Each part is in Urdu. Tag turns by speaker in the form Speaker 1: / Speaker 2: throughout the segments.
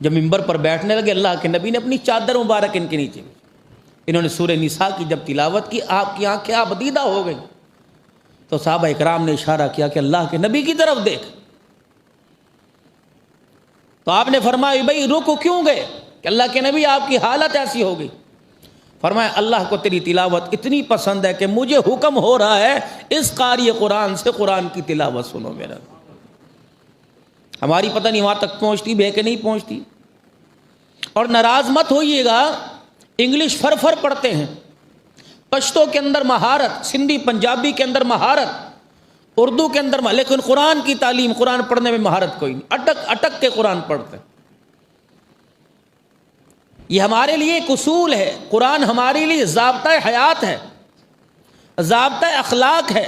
Speaker 1: جب ممبر پر بیٹھنے لگے اللہ کے نبی نے اپنی چادر مبارک ان کے نیچے، انہوں نے سورہ نساء کی جب تلاوت کی آپ کی آنکھیں آبدیدہ ہو گئی، تو صحابہ اکرام نے اشارہ کیا کہ اللہ کے نبی کی طرف دیکھ، تو آپ نے فرمایا بھائی رکو کیوں گئے کہ اللہ کے نبی آپ کی حالت ایسی ہو گئی؟ فرمایا اللہ کو تیری تلاوت اتنی پسند ہے کہ مجھے حکم ہو رہا ہے اس قاری قرآن سے قرآن کی تلاوت سنو میرا۔ ہماری پتہ نہیں وہاں تک پہنچتی بھی ہے کہ نہیں پہنچتی۔ اور ناراض مت ہوئیے گا، انگلش فر پڑھتے ہیں، پشتو کے اندر مہارت، سندھی پنجابی کے اندر مہارت، اردو کے اندر لیکن قرآن کی تعلیم، قرآن پڑھنے میں مہارت کوئی نہیں، اٹک اٹک کے قرآن پڑھتے ہیں۔ یہ ہمارے لیے ایک اصول ہے، قرآن ہمارے لیے ضابطۂ حیات ہے، ضابطۂ اخلاق ہے،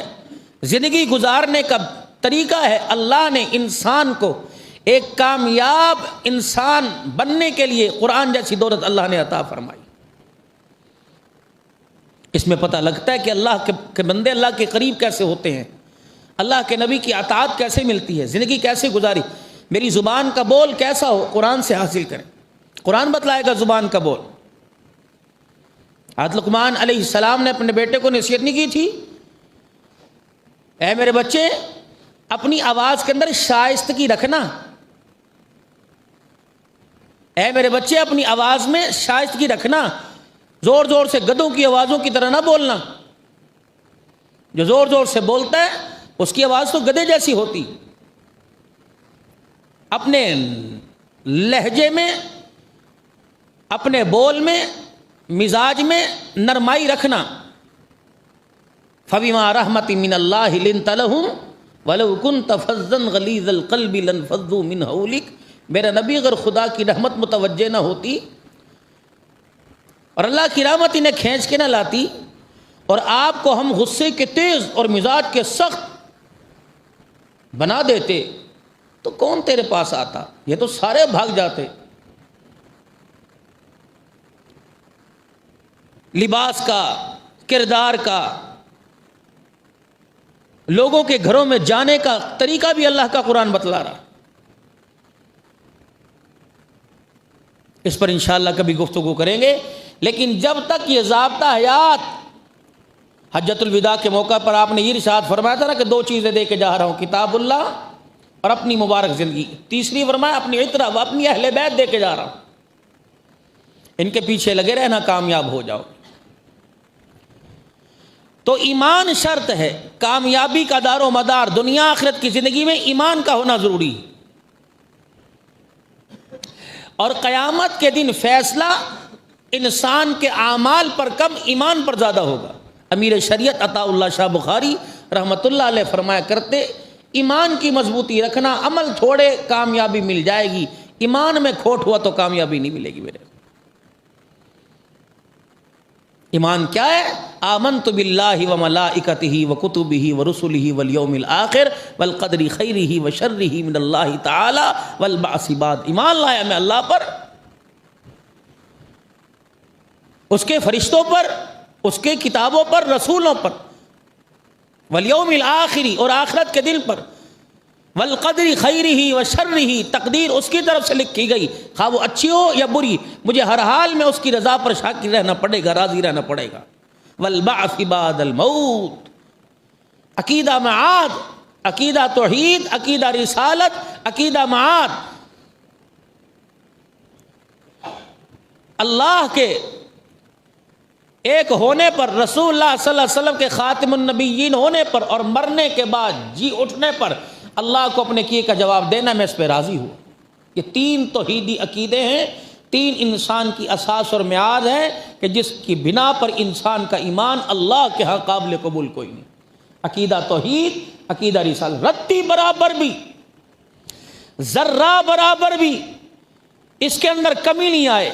Speaker 1: زندگی گزارنے کا طریقہ ہے۔ اللہ نے انسان کو ایک کامیاب انسان بننے کے لیے قرآن جیسی دولت اللہ نے عطا فرمائی۔ اس میں پتہ لگتا ہے کہ اللہ کے بندے اللہ کے قریب کیسے ہوتے ہیں، اللہ کے نبی کی اطاعت کیسے ملتی ہے، زندگی کیسے گزاری، میری زبان کا بول کیسا ہو، قرآن سے حاصل کریں۔ قرآن بتلائے گا زبان کا بول۔ حضرت لقمان علیہ السلام نے اپنے بیٹے کو نصیحت نہیں کی تھی، اے میرے بچے اپنی آواز کے اندر شائستگی رکھنا، اے میرے بچے اپنی آواز میں شائستگی رکھنا، زور زور سے گدھوں کی آوازوں کی طرح نہ بولنا۔ جو زور زور سے بولتا ہے اس کی آواز تو گدھے جیسی ہوتی۔ اپنے لہجے میں، اپنے بول میں، مزاج میں نرمائی رکھنا۔ فَبِمَا رَحْمَةٍ مِّنَ اللَّهِ لِنْتَ لَهُمْ وَلَوْ كُنْتَ فَظًّا غَلِيظَ الْقَلْبِ لَانفَضُّوا مِنْ حَوْلِكَ۔ میرا نبی اگر خدا کی رحمت متوجہ نہ ہوتی اور اللہ کی رحمت انہیں کھینچ کے نہ لاتی اور آپ کو ہم غصے کے تیز اور مزاج کے سخت بنا دیتے تو کون تیرے پاس آتا؟ یہ تو سارے بھاگ جاتے۔ لباس کا، کردار کا، لوگوں کے گھروں میں جانے کا طریقہ بھی اللہ کا قرآن بتلا رہا۔ اس پر انشاءاللہ کبھی گفتگو کریں گے، لیکن جب تک یہ ضابطہ حیات، حجۃ الوداع کے موقع پر آپ نے یہ ارشاد فرمایا تھا نا کہ 2 چیزیں دے کے جا رہا ہوں، کتاب اللہ اور اپنی مبارک زندگی، تیسری فرمایا اپنی عطرہ و اپنی اہل بیت دے کے جا رہا ہوں، ان کے پیچھے لگے رہنا، کامیاب ہو جاؤ۔ تو ایمان شرط ہے، کامیابی کا دار و مدار دنیا آخرت کی زندگی میں ایمان کا ہونا ضروری ہے۔ اور قیامت کے دن فیصلہ انسان کے اعمال پر کم، ایمان پر زیادہ ہوگا۔ امیر شریعت عطا اللہ شاہ بخاری رحمۃ اللہ علیہ فرمایا کرتے، ایمان کی مضبوطی رکھنا، عمل تھوڑے کامیابی مل جائے گی، ایمان میں کھوٹ ہوا تو کامیابی نہیں ملے گی میرے۔ ایمان کیا ہے؟ آمنت باللہ وملائکتہ وکتبہ ورسلہ والیوم الآخر والقدر خیرہ وشرہ من اللہ تعالی والبعث بعد۔ ایمان لایا میں اللہ پر، اس کے فرشتوں پر، اس کے کتابوں پر، رسولوں پر، والیوم الآخر اور آخرت کے دن پر، والقدر خیرہ وشرہ تقدیر اس کی طرف سے لکھی گئی، خواہ وہ اچھی ہو یا بری، مجھے ہر حال میں اس کی رضا پر شاکر رہنا پڑے گا، راضی رہنا پڑے گا۔ والبعث بعد الموت، عقیدہ معاد، عقیدہ توحید، عقیدہ رسالت، عقیدہ معاد، اللہ کے ایک ہونے پر، رسول اللہ صلی اللہ علیہ وسلم کے خاتم النبیین ہونے پر اور مرنے کے بعد جی اٹھنے پر اللہ کو اپنے کیے کا جواب دینا، میں اس پہ راضی ہوں۔ یہ 3 توحیدی عقیدے ہیں، 3 انسان کی اساس اور میعاد ہے کہ جس کی بنا پر انسان کا ایمان اللہ کے ہاں قابل قبول کوئی نہیں۔ عقیدہ توحید، عقیدہ رسالت، رتی برابر بھی، ذرہ برابر بھی اس کے اندر کمی نہیں آئے۔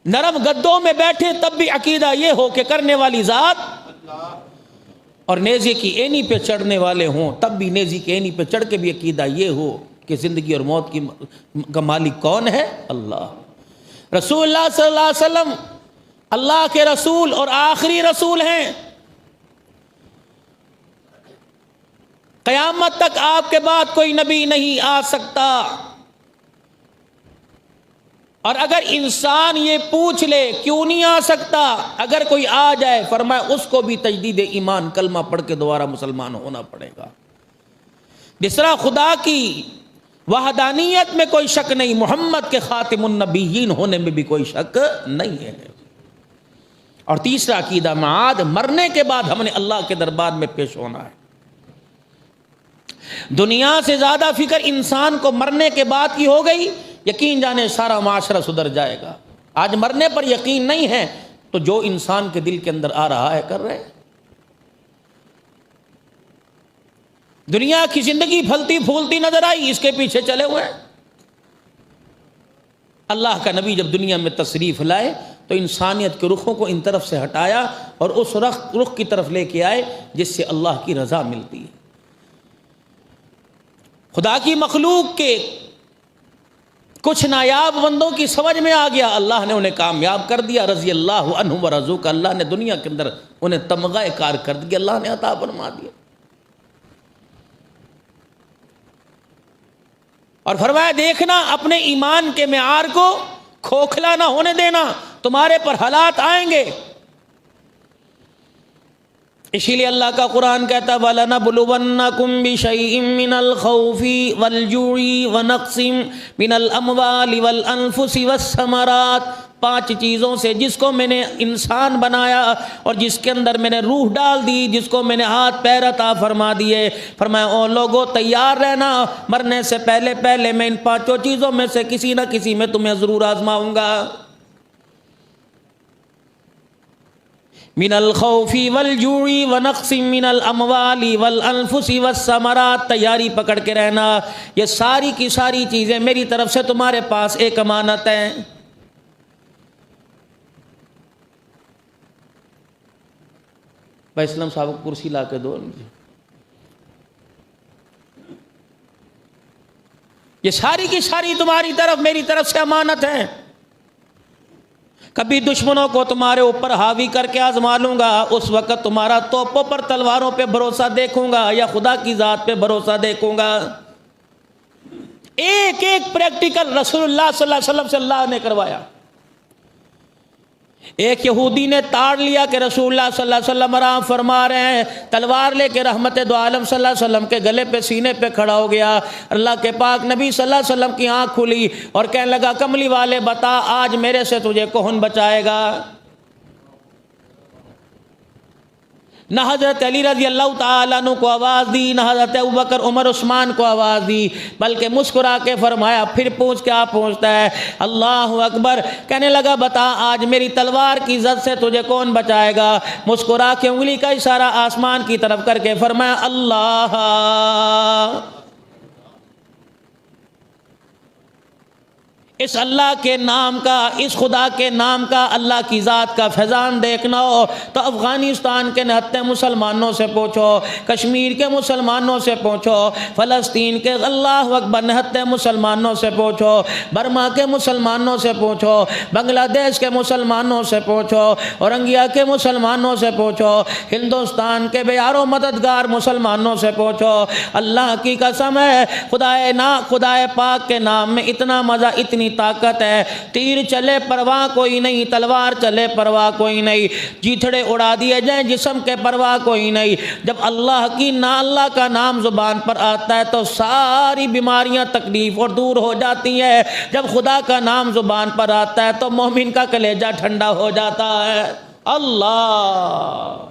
Speaker 1: نرم گدوں میں بیٹھے تب بھی عقیدہ یہ ہو کہ کرنے والی ذات، اور نیزے کی اینی پہ چڑھنے والے ہوں تب بھی نیزی کی اینی پہ چڑھ کے بھی عقیدہ یہ ہو کہ زندگی اور موت کا مالک کون ہے؟ اللہ۔ رسول اللہ صلی اللہ علیہ وسلم اللہ کے رسول اور آخری رسول ہیں، قیامت تک آپ کے بعد کوئی نبی نہیں آ سکتا۔ اور اگر انسان یہ پوچھ لے کیوں نہیں آ سکتا، اگر کوئی آ جائے فرمایا اس کو بھی تجدید ایمان کلمہ پڑھ کے دوبارہ مسلمان ہونا پڑے گا۔ جس طرح خدا کی وحدانیت میں کوئی شک نہیں، محمد کے خاتم النبیین ہونے میں بھی کوئی شک نہیں ہے۔ اور تیسرا عقیدہ معاد، مرنے کے بعد ہم نے اللہ کے دربار میں پیش ہونا ہے۔ دنیا سے زیادہ فکر انسان کو مرنے کے بعد کی ہو گئی، یقین جانے سارا معاشرہ سدھر جائے گا۔ آج مرنے پر یقین نہیں ہے تو جو انسان کے دل کے اندر آ رہا ہے کر رہے ہیں۔ دنیا کی زندگی پھلتی پھولتی نظر آئی، اس کے پیچھے چلے ہوئے ہیں۔ اللہ کا نبی جب دنیا میں تشریف لائے تو انسانیت کے رخوں کو ان طرف سے ہٹایا اور اس رخ کی طرف لے کے آئے جس سے اللہ کی رضا ملتی ہے۔ خدا کی مخلوق کے کچھ نایاب بندوں کی سمجھ میں آ گیا، اللہ نے انہیں کامیاب کر دیا، رضی اللہ عنہم ورضوا کا، اللہ نے دنیا کے اندر انہیں تمغہ کارکردگی اللہ نے عطا فرما دیا۔ اور فرمایا دیکھنا اپنے ایمان کے معیار کو کھوکھلا نہ ہونے دینا، تمہارے پر حالات آئیں گے۔ اسی لیے اللہ کا قرآن کہتا ہے وَلَنَبْلُوَنَّكُمْ بِشَيْءٍ مِّنَ الْخَوْفِ وَالْجُوعِ وَنَقْصٍ مِّنَ الْأَمْوَالِ وَالْأَنفُسِ وَالثَّمَرَاتِ، 5 چیزوں سے جس کو میں نے انسان بنایا اور جس کے اندر میں نے روح ڈال دی، جس کو میں نے ہاتھ پیر عطا فرما دیے، فرمایا او لوگوں تیار رہنا، مرنے سے پہلے پہلے میں ان 5 چیزوں میں سے کسی نہ کسی میں تمہیں ضرور آزماؤں گا۔ من الخوف والجوع ونقص من الاموال والانفس والثمرات، تیاری پکڑ کے رہنا، یہ ساری کی ساری چیزیں میری طرف سے تمہارے پاس ایک امانت ہے۔ بھائی اسلام صاحب کو کرسی لا کے دو، یہ ساری کی ساری تمہاری طرف میری طرف سے امانت ہے۔ کبھی دشمنوں کو تمہارے اوپر حاوی کر کے آزما لوں گا، اس وقت تمہارا توپوں پر تلواروں پہ بھروسہ دیکھوں گا یا خدا کی ذات پہ بھروسہ دیکھوں گا۔ ایک ایک پریکٹیکل رسول اللہ صلی اللہ علیہ وسلم سے اللہ نے کروایا۔ ایک یہودی نے تاڑ لیا کہ رسول اللہ صلی اللہ علیہ وسلم آرام فرما رہے ہیں، تلوار لے کے رحمت دو عالم صلی اللہ علیہ وسلم کے گلے پہ سینے پہ کھڑا ہو گیا۔ اللہ کے پاک نبی صلی اللہ علیہ وسلم کی آنکھ کھلی اور کہنے لگا کملی والے بتا آج میرے سے تجھے کون بچائے گا؟ نہ حضرت علی رضی اللہ تعالیٰ عنہ کو آواز دی، نہ حضرت ابوبکر عمر عثمان کو آواز دی، بلکہ مسکرا کے فرمایا پھر پوچھ کیا پوچھتا ہے؟ اللہ اکبر۔ کہنے لگا بتا آج میری تلوار کی زد سے تجھے کون بچائے گا؟ مسکرا کے انگلی کا اشارہ آسمان کی طرف کر کے فرمایا اللہ۔ اس اللہ کے نام کا، اس خدا کے نام کا، اللہ کی ذات کا فیضان دیکھنا ہو تو افغانستان کے نہتے مسلمانوں سے پوچھو، کشمیر کے مسلمانوں سے پوچھو، فلسطین کے اللہ اکبر نہتے مسلمانوں سے پوچھو، برما کے مسلمانوں سے پوچھو، بنگلہ دیش کے مسلمانوں سے پوچھو، اورنگیا کے مسلمانوں سے پوچھو، ہندوستان کے بے یار و مددگار مسلمانوں سے پوچھو۔ اللہ کی قسم ہے خدا پاک کے نام میں اتنا مزہ، اتنی طاقت ہے، تیر چلے پرواہ کوئی نہیں، تلوار چلے پرواہ کوئی نہیں، جیتھڑے اڑا دیے جائیں جسم کے پرواہ کوئی نہیں۔ جب اللہ کا نام زبان پر آتا ہے تو ساری بیماریاں تکلیف اور دور ہو جاتی ہیں۔ جب خدا کا نام زبان پر آتا ہے تو مومن کا کلیجہ ٹھنڈا ہو جاتا ہے۔ اللہ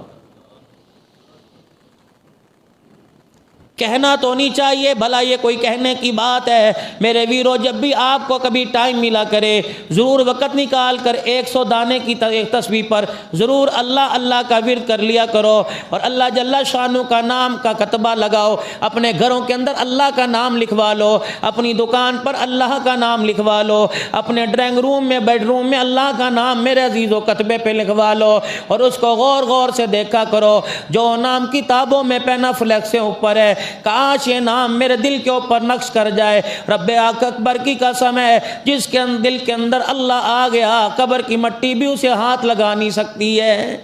Speaker 1: کہنا تو نہیں چاہیے، بھلا یہ کوئی کہنے کی بات ہے؟ میرے ویرو جب بھی آپ کو کبھی ٹائم ملا کرے ضرور وقت نکال کر 100 دانے کی تسبیح پر ضرور اللہ اللہ کا ورد کر لیا کرو، اور اللہ جل شانہ کا نام کا کتبہ لگاؤ، اپنے گھروں کے اندر اللہ کا نام لکھوا لو، اپنی دکان پر اللہ کا نام لکھوا لو، اپنے ڈرائنگ روم میں بیڈ روم میں اللہ کا نام میرے عزیزو کتبے پہ لکھوا لو، اور اس کو غور سے دیکھا کرو۔ جو نام کتابوں میں پینا فلیکس سے اوپر ہے، کاش یہ نام میرے دل کے اوپر نقش کر جائے۔ رب اکبر کی قسم ہے جس کے دل کے اندر اللہ آ گیا قبر کی مٹی بھی اسے ہاتھ لگا نہیں سکتی ہے۔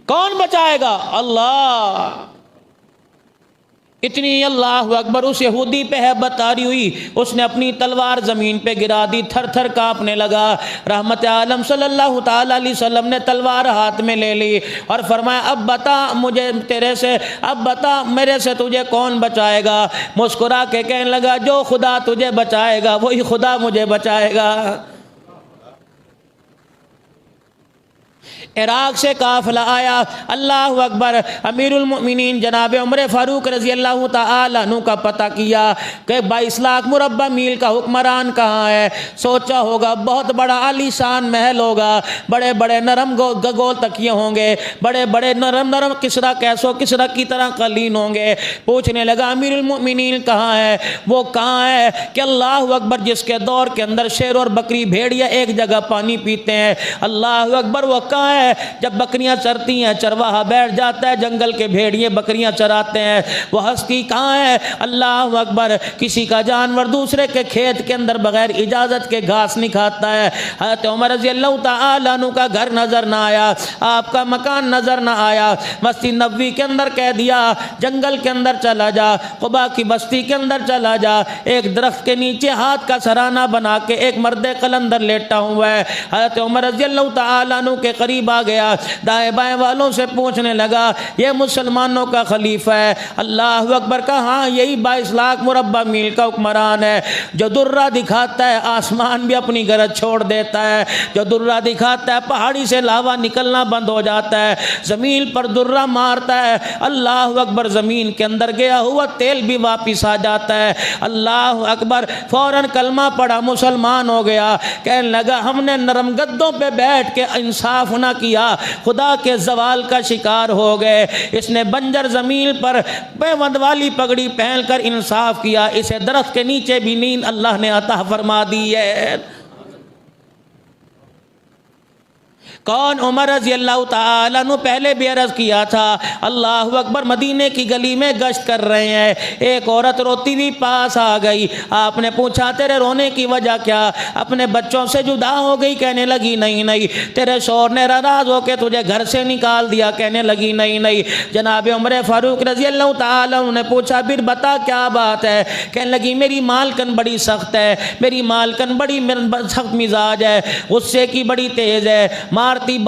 Speaker 1: کون بچائے گا؟ اللہ۔ اتنی اللہ اکبر اس یہودی پہ ہیبت آری ہوئی، اس نے اپنی تلوار زمین پہ گرا دی، تھر تھر کانپنے لگا۔ رحمت عالم صلی اللہ تعالیٰ علیہ وسلم نے تلوار ہاتھ میں لے لی اور فرمایا اب بتا مجھے تیرے سے، اب بتا میرے سے تجھے کون بچائے گا؟ مسکرا کے کہنے لگا جو خدا تجھے بچائے گا وہی خدا مجھے بچائے گا۔ عراق سے قافلہ آیا، اللہ اکبر، امیر المؤمنین جناب عمر فاروق رضی اللہ تعالیٰ عنہ کا پتہ کیا کہ 22 لاکھ مربع میل کا حکمران کہاں ہے۔ سوچا ہوگا بہت بڑا عالی شان محل ہوگا، بڑے بڑے نرم گول تکیے ہوں گے، بڑے بڑے نرم کسرا کیسو کسرا کی طرح قالین ہوں گے۔ پوچھنے لگا امیر المؤمنین کہاں ہے؟ وہ کہاں ہے کہ اللہ اکبر جس کے دور کے اندر شیر اور بکری بھیڑیا ایک جگہ پانی پیتے ہیں، اللہ اکبر وہ کہاں ہے؟ جب بکریاں چرتی ہیں چرواہا بیٹھ جاتا ہے، جنگل کے بھیڑیے بکریاں چراتے ہیں، وہ ہستی کہاں ہے؟ اللہ اکبر، کسی کا جانور دوسرے کے کھیت کے اندر بغیر اجازت کے گھاس نہیں کھاتا ہے۔ حضرت عمر رضی اللہ تعالیٰ عنہ کا گھر نظر نہ آیا، آپ کا مکان نظر نہ آیا، مسجد نبوی کے اندر کہہ دیا جنگل کے اندر چلا جا، قبا کی بستی کے اندر چلا جا، ایک درخت کے نیچے ہاتھ کا سرانہ بنا کے ایک مرد قلندر لیٹا ہوا ہے۔ حضرت عمر رضی اللہ تعالیٰ عنہ کے قریب آ گیا، دائیں بائیں والوں سے پوچھنے لگا یہ مسلمانوں کا خلیفہ ہے؟ اللہ اکبر، کہاں؟ یہی 22 لاکھ مربع میل کا حکمران ہے، جو درہ دکھاتا ہے آسمان بھی اپنی گرج چھوڑ دیتا ہے، جو درہ دکھاتا ہے پہاڑی سے لاوا نکلنا بند ہو جاتا ہے، زمین پر درہ مارتا ہے، اللہ اکبر، زمین کے اندر گیا ہوا تیل بھی واپس آ جاتا ہے۔ اللہ اکبر، فوراً کلمہ پڑھا، مسلمان ہو گیا۔ کہنے لگا ہم نے نرم گدوں پہ بیٹھ کے انصاف نہ کیا، خدا کے زوال کا شکار ہو گئے۔ اس نے بنجر زمین پر پیوند والی پگڑی پہن کر انصاف کیا، اسے درخت کے نیچے بھی نیند اللہ نے عطا فرما دی ہے۔ کون؟ عمر رضی اللہ تعالیٰ عنہ پہلے بھی عرض کیا تھا، اللہ اکبر، مدینے کی گلی میں گشت کر رہے ہیں، ایک عورت روتی ہوئی پاس آ گئی، آپ نے پوچھا تیرے رونے کی وجہ کیا؟ اپنے بچوں سے جدا ہو گئی؟ کہنے لگی نہیں۔ تیرے شوہر نے ناراض ہو کے تجھے گھر سے نکال دیا؟ کہنے لگی نہیں۔ جناب عمر فاروق رضی اللہ تعالیٰ عنہ نے پوچھا پھر بتا کیا بات ہے؟ کہنے لگی میری مالکن بڑی سخت ہے، میری مالکن بڑی سخت مزاج ہے، غصے کی بڑی تیز ہے، مارتی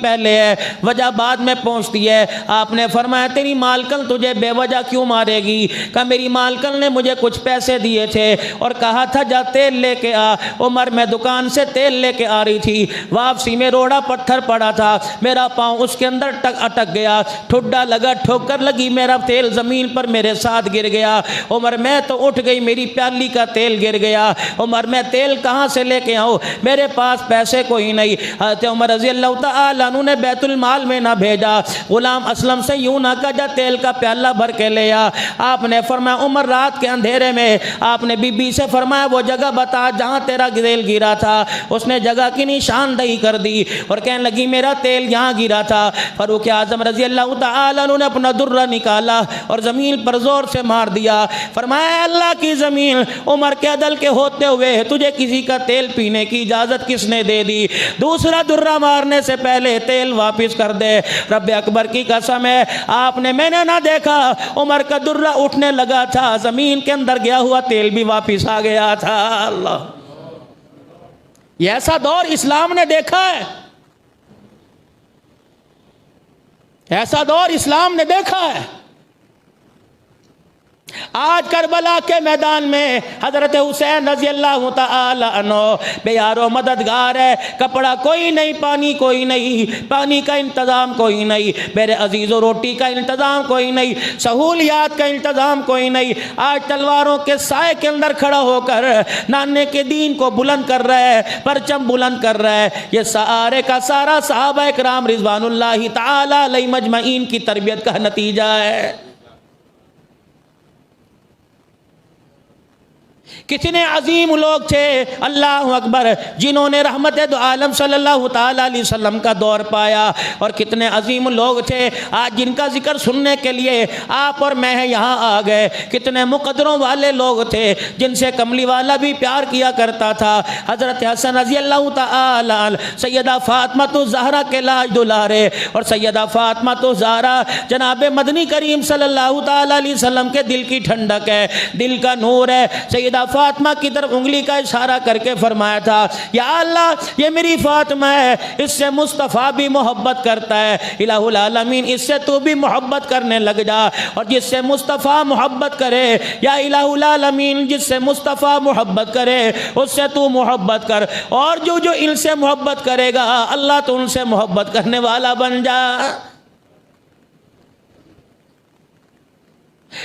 Speaker 1: پہلے ہے، وجہ بعد میں پہنچتی ہے۔ آپ نے فرمایا تیری مالکن تجھے بے وجہ کیوں مارے گی؟ کہا میری مالکن نے مجھے کچھ پیسے دیے تھے اور کہا تھا جا تیل لے کے آ۔ عمر میں دکان سے تیل لے کے آ رہی تھی، واپسی میں روڑا پتھر پڑا تھا، میرا پاؤں اس کے اندر اٹک گیا، ٹھڈا لگا، ٹھوکر لگی، میرا تیل زمین پر میرے ساتھ گر گیا۔ عمر میں تو اٹھ گئی، میری پیالی کا تیل گر گیا۔ عمر میں تیل کہاں سے لے کے آؤں؟ میرے پاس پیسے کوئی نہیں۔ حضرت عمر رضی اللہ تعالیٰ عنہ نے بیت المال میں نہ بھیجا، غلام اسلم سے یوں نہ کہا جا تیل کا پیالہ بھر کے لے آ۔ آپ نے فرمایا عمر رات کے اندھیرے میں آپ نے بی بی سے فرمایا وہ جگہ بتا جہاں تیرا تیل گرا تھا۔ اس نے جگہ کی نشاندہی کر دی اور کہنے لگی میرا تیل یہاں گرا تھا۔ فاروق اعظم رضی اللہ تعالیٰ عنہ نے اپنا درہ نکالا اور زمین پر زور سے مار دیا، فرمایا اللہ کی زمین، عمر کے عدل کے ہوتے ہوئے تجھے کسی کا تیل پینے کی اجازت کس نے دے دی؟ دوسرا درہ مارنے سے پہلے تیل واپس کر دے۔ رب اکبر کی قسم ہے آپ نے، میں نے نہ دیکھا عمر کا درہ اٹھنے لگا تھا، زمین کے اندر گیا ہوا تیل بھی واپس آ گیا تھا۔ اللہ، یہ ایسا دور اسلام نے دیکھا ہے، ایسا دور اسلام نے دیکھا ہے۔ آج کربلا کے میدان میں حضرت حسین رضی اللہ تعالی عنہ بے یار و مددگار ہے، کپڑا کوئی نہیں، پانی کوئی نہیں، پانی کا انتظام کوئی نہیں، میرے عزیزو روٹی کا انتظام کوئی نہیں، سہولیات کا انتظام کوئی نہیں۔ آج تلواروں کے سائے کے اندر کھڑا ہو کر نانے کے دین کو بلند کر رہا ہے، پرچم بلند کر رہا ہے۔ یہ سارے کا سارا صحابہ اکرام رضوان اللہ تعالی علیہ مجمعین کی تربیت کا نتیجہ ہے۔ کتنے عظیم لوگ تھے، اللہ اکبر، جنہوں نے رحمت دو عالم صلی اللہ تعالیٰ علیہ وسلم کا دور پایا، اور کتنے عظیم لوگ تھے آج جن کا ذکر سننے کے لیے آپ اور میں یہاں آ گئے۔ کتنے مقدروں والے لوگ تھے جن سے کملی والا بھی پیار کیا کرتا تھا، حضرت حسن رضی اللہ تعالیٰ عنہ، سیدہ فاطمہ الزہرا کے لاج دلارے، اور سیدہ فاطمہ الزہرا جناب مدنی کریم صلی اللہ تعالیٰ علیہ وسلم کے دل کی ٹھنڈک ہے، دل کا نور ہے۔ سیدہ فاطمہ کی طرف انگلی کا اشارہ کر کے فرمایا تھا، یا اللہ یہ میری فاطمہ ہے، اس سے مصطفیٰ بھی محبت کرتا ہے، الہ العالمین اس سے تو بھی محبت کرنے لگ جا، اور جس سے مصطفیٰ محبت کرے یا الہ العالمین جس سے مصطفیٰ محبت کرے اس سے تو محبت کر، اور جو ان سے محبت کرے گا اللہ تو ان سے محبت کرنے والا بن جا۔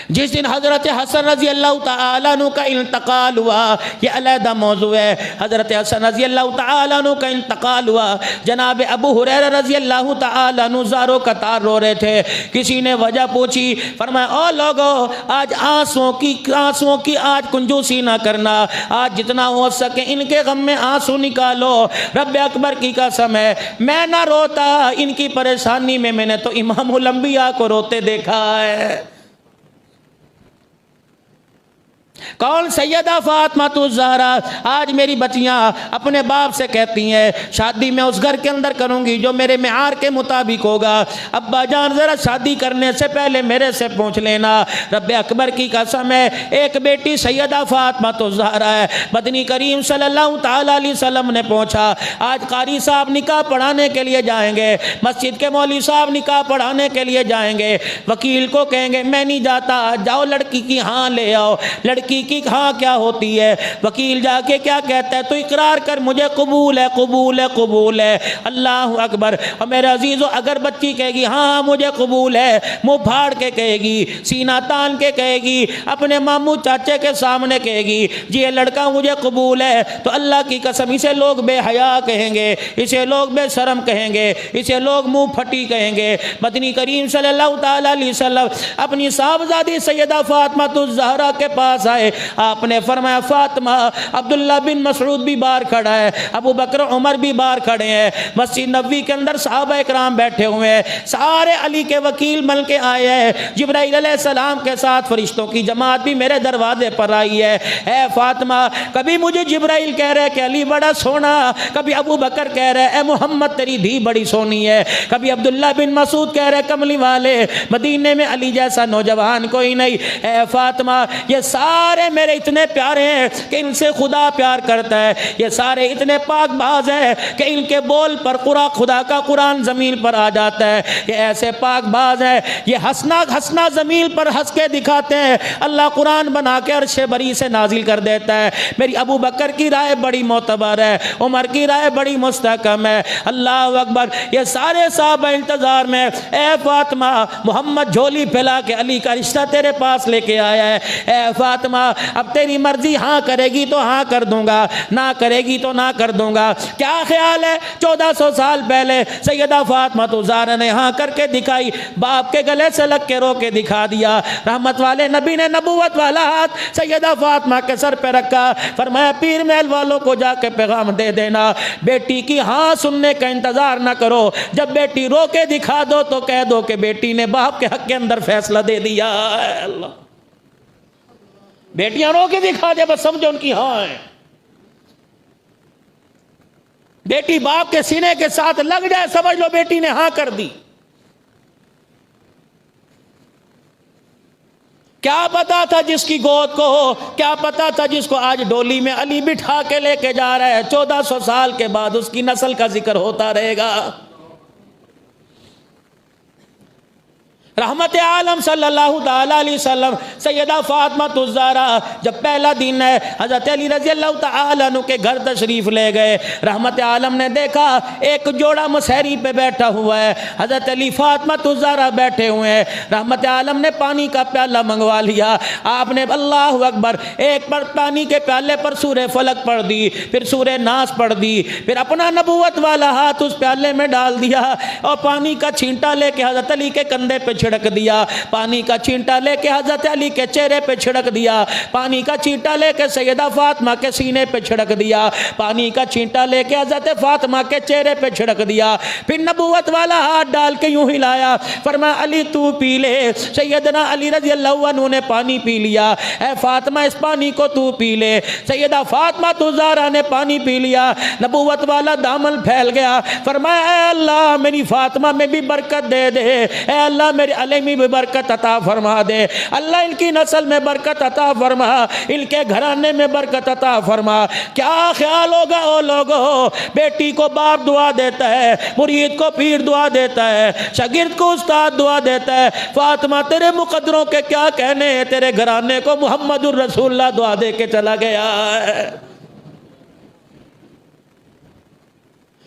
Speaker 1: جس دن حضرت حسن رضی اللہ تعالیٰ عنہ کا انتقال ہوا، یہ علیحدہ موضوع ہے، حضرت حسن رضی اللہ تعالیٰ عنہ کا انتقال ہوا، جناب ابو ہریرہ رضی اللہ تعالیٰ عنہ زارو قطار رو رہے تھے، کسی نے وجہ پوچھی، فرمایا او لوگو آج آنسوں کی آج کنجوسی نہ کرنا، آج جتنا ہو سکے ان کے غم میں آنسو نکالو، رب اکبر کی قسم ہے میں نہ روتا ان کی پریشانی میں نے تو امام الانبیاء کو روتے دیکھا ہے۔ کون؟ سیدہ فاطمہ الزہرا۔ آج میری بچیاں اپنے باپ سے کہتی ہیں شادی میں اس گھر کے اندر کروں گی جو میرے معیار کے مطابق ہوگا، ابا جان ذرا شادی کرنے سے پہلے میرے سے پوچھ لینا۔ رب اکبر کی قسم ہے ایک بیٹی سیدہ فاطمہ الزہرا ہے، مدنی کریم صلی اللہ تعالیٰ علیہ وسلم نے پوچھا، آج قاری صاحب نکاح پڑھانے کے لیے جائیں گے، مسجد کے مولوی صاحب نکاح پڑھانے کے لیے جائیں گے، وکیل کو کہیں گے میں نہیں جاتا، جاؤ لڑکی کی ہاں لے آؤ، لڑکی کی ہاں کیا ہوتی ہے، وکیل جا کے کیا کہتا ہے، تو اقرار کر مجھے قبول ہے قبول ہے قبول ہے، اللہ اکبر۔ اور میرے عزیزو اگر بچی کہے گی ہاں مجھے قبول ہے، منہ پھاڑ کے کہے گی، سینہ تان کے کہے گی، اپنے ماموں چاچے کے سامنے کہے گی جی یہ لڑکا مجھے قبول ہے، تو اللہ کی قسم اسے لوگ بے حیا کہیں گے، اسے لوگ بے شرم کہیں گے، اسے لوگ منہ پھٹی کہیں گے۔ مدنی کریم صلی اللہ تعالیٰ علیہ وسلم اپنی صاحبزادی سیدہ فاطمہ الزہرا کے پاس آئے، آپ نے فرمایا فاطمہ، عبداللہ بن مسعود بھی باہر کھڑا ہے، ابو بکر عمر بھی باہر کھڑے ہیں، مسجد نبوی کے اندر صحابہ اکرام بیٹھے ہوئے ہیں، سارے علی کے وکیل بن کے آئے ہیں، جبرائیل علیہ السلام کے ساتھ فرشتوں کی جماعت بھی میرے دروازے پر آئی ہے۔ اے فاطمہ، کبھی مجھے جبرائیل کہہ رہے کہ علی بڑا سونا، کبھی ابو بکر کہہ رہے اے محمد تیری دھی بڑی سونی ہے، کبھی عبداللہ بن مسعود کہہ رہے کملی والے مدینے میں علی جیسا نوجوان کوئی نہیں۔ اے فاطمہ، یہ سارے میرے اتنے پیارے ہیں کہ ان سے خدا پیار کرتا ہے، یہ سارے اتنے پاک باز ہیں کہ ان کے بول پر خدا کا قرآن زمین پر آ جاتا ہے، یہ ایسے پاک باز ہیں، یہ ہنسنا زمین پر ہنس کے دکھاتے ہیں، اللہ قرآن بنا کے عرش بری سے نازل کر دیتا ہے۔ میری ابو بکر کی رائے بڑی معتبر ہے، عمر کی رائے بڑی مستحکم ہے، اللہ اکبر۔ یہ سارے صحابہ انتظار میں، اے فاطمہ محمد جھولی پھیلا کے علی کا رشتہ تیرے پاس لے کے آیا ہے، اے فاطمہ اب تیری مرضی ہاں کرے گی تو ہاں کر دوں گا، نہ کرے گی تو نہ کر دوں گا۔ کیا خیال ہے 1400 سال پہلے سیدہ فاطمہ الزہرا نے ہاں کر کے دکھائی، باپ کے گلے سے لگ کے رو کے دکھا دیا، رحمت والے نبی نے نبوت والا ہاتھ سیدہ فاطمہ کے سر پہ رکھا، فرمایا پیر محل والوں کو جا کے پیغام دے دینا بیٹی کی ہاں سننے کا انتظار نہ کرو، جب بیٹی رو کے دکھا دو تو کہہ دو کہ بیٹی نے باپ کے حق کے اندر فیصلہ دے دیا۔ اللہ، بیٹیاں رو کے دکھا دے بس سمجھو ان کی ہاں ہے، بیٹی باپ کے سینے کے ساتھ لگ جائے سمجھ لو بیٹی نے ہاں کر دی۔ کیا پتا تھا جس کی گود کو ہو، کیا پتا تھا جس کو آج ڈولی میں علی بٹھا کے لے کے جا رہا ہے، 1400 سال کے بعد اس کی نسل کا ذکر ہوتا رہے گا۔ رحمت عالم صلی اللہ تعالیٰ علیہ وسلم سیدہ فاطمہ الزہرا جب پہلا دن ہے حضرت علی رضی اللہ تعالیٰ عنہ کے گھر تشریف لے گئے، رحمت عالم نے دیکھا ایک جوڑا مسحری پہ بیٹھا ہوا ہے، حضرت علی فاطمہ الزہرا بیٹھے ہوئے ہیں، رحمت عالم نے پانی کا پیالہ منگوا لیا، آپ نے اللہ اکبر ایک پر پانی کے پیالے پر سورہ فلق پڑھ دی، پھر سورہ ناس پڑھ دی، پھر اپنا نبوت والا ہاتھ اس پیالے میں ڈال دیا اور پانی کا چھینٹا لے کے حضرت علی کے کندھے پہ چھڑکا چھڑک دیا، پانی کا چینٹا لے کے حضرت علی کے چہرے پہ چھڑک دیا، پانی کا چینٹا لے کے سیدہ فاطمہ کے سینے پہ چھڑک دیا، پانی کا چینٹا لے کے حضرت فاطمہ کے چہرے پہ چھڑک دیا، پھر نبوت والا ہاتھ ڈال کے یوں ہلایا، فرمایا علی تو پی لے۔ سیدنا علی رضی اللہ عنہ نے پانی پی لیا، اے فاطمہ اس پانی کو تو پی لے۔ سیدہ فاطمہ زہرا نے پانی پی لیا، نبوت والا دامن پھیل گیا، فرمایا اے اللہ میری فاطمہ میں بھی برکت دے دے، اے اللہ میرے علی میں بھی برکت عطا فرما دے، اللہ ان کی نسل میں برکت عطا فرما، ان کے گھرانے میں برکت عطا فرما۔ کیا خیال ہوگا او لوگو، بیٹی کو باپ دعا دیتا ہے، مرید کو پیر دعا دیتا ہے، شاگرد کو استاد دعا دیتا ہے، فاطمہ تیرے مقدروں کے کیا کہنے ہیں، تیرے گھرانے کو محمد الرسول اللہ دعا دے کے چلا گیا ہے۔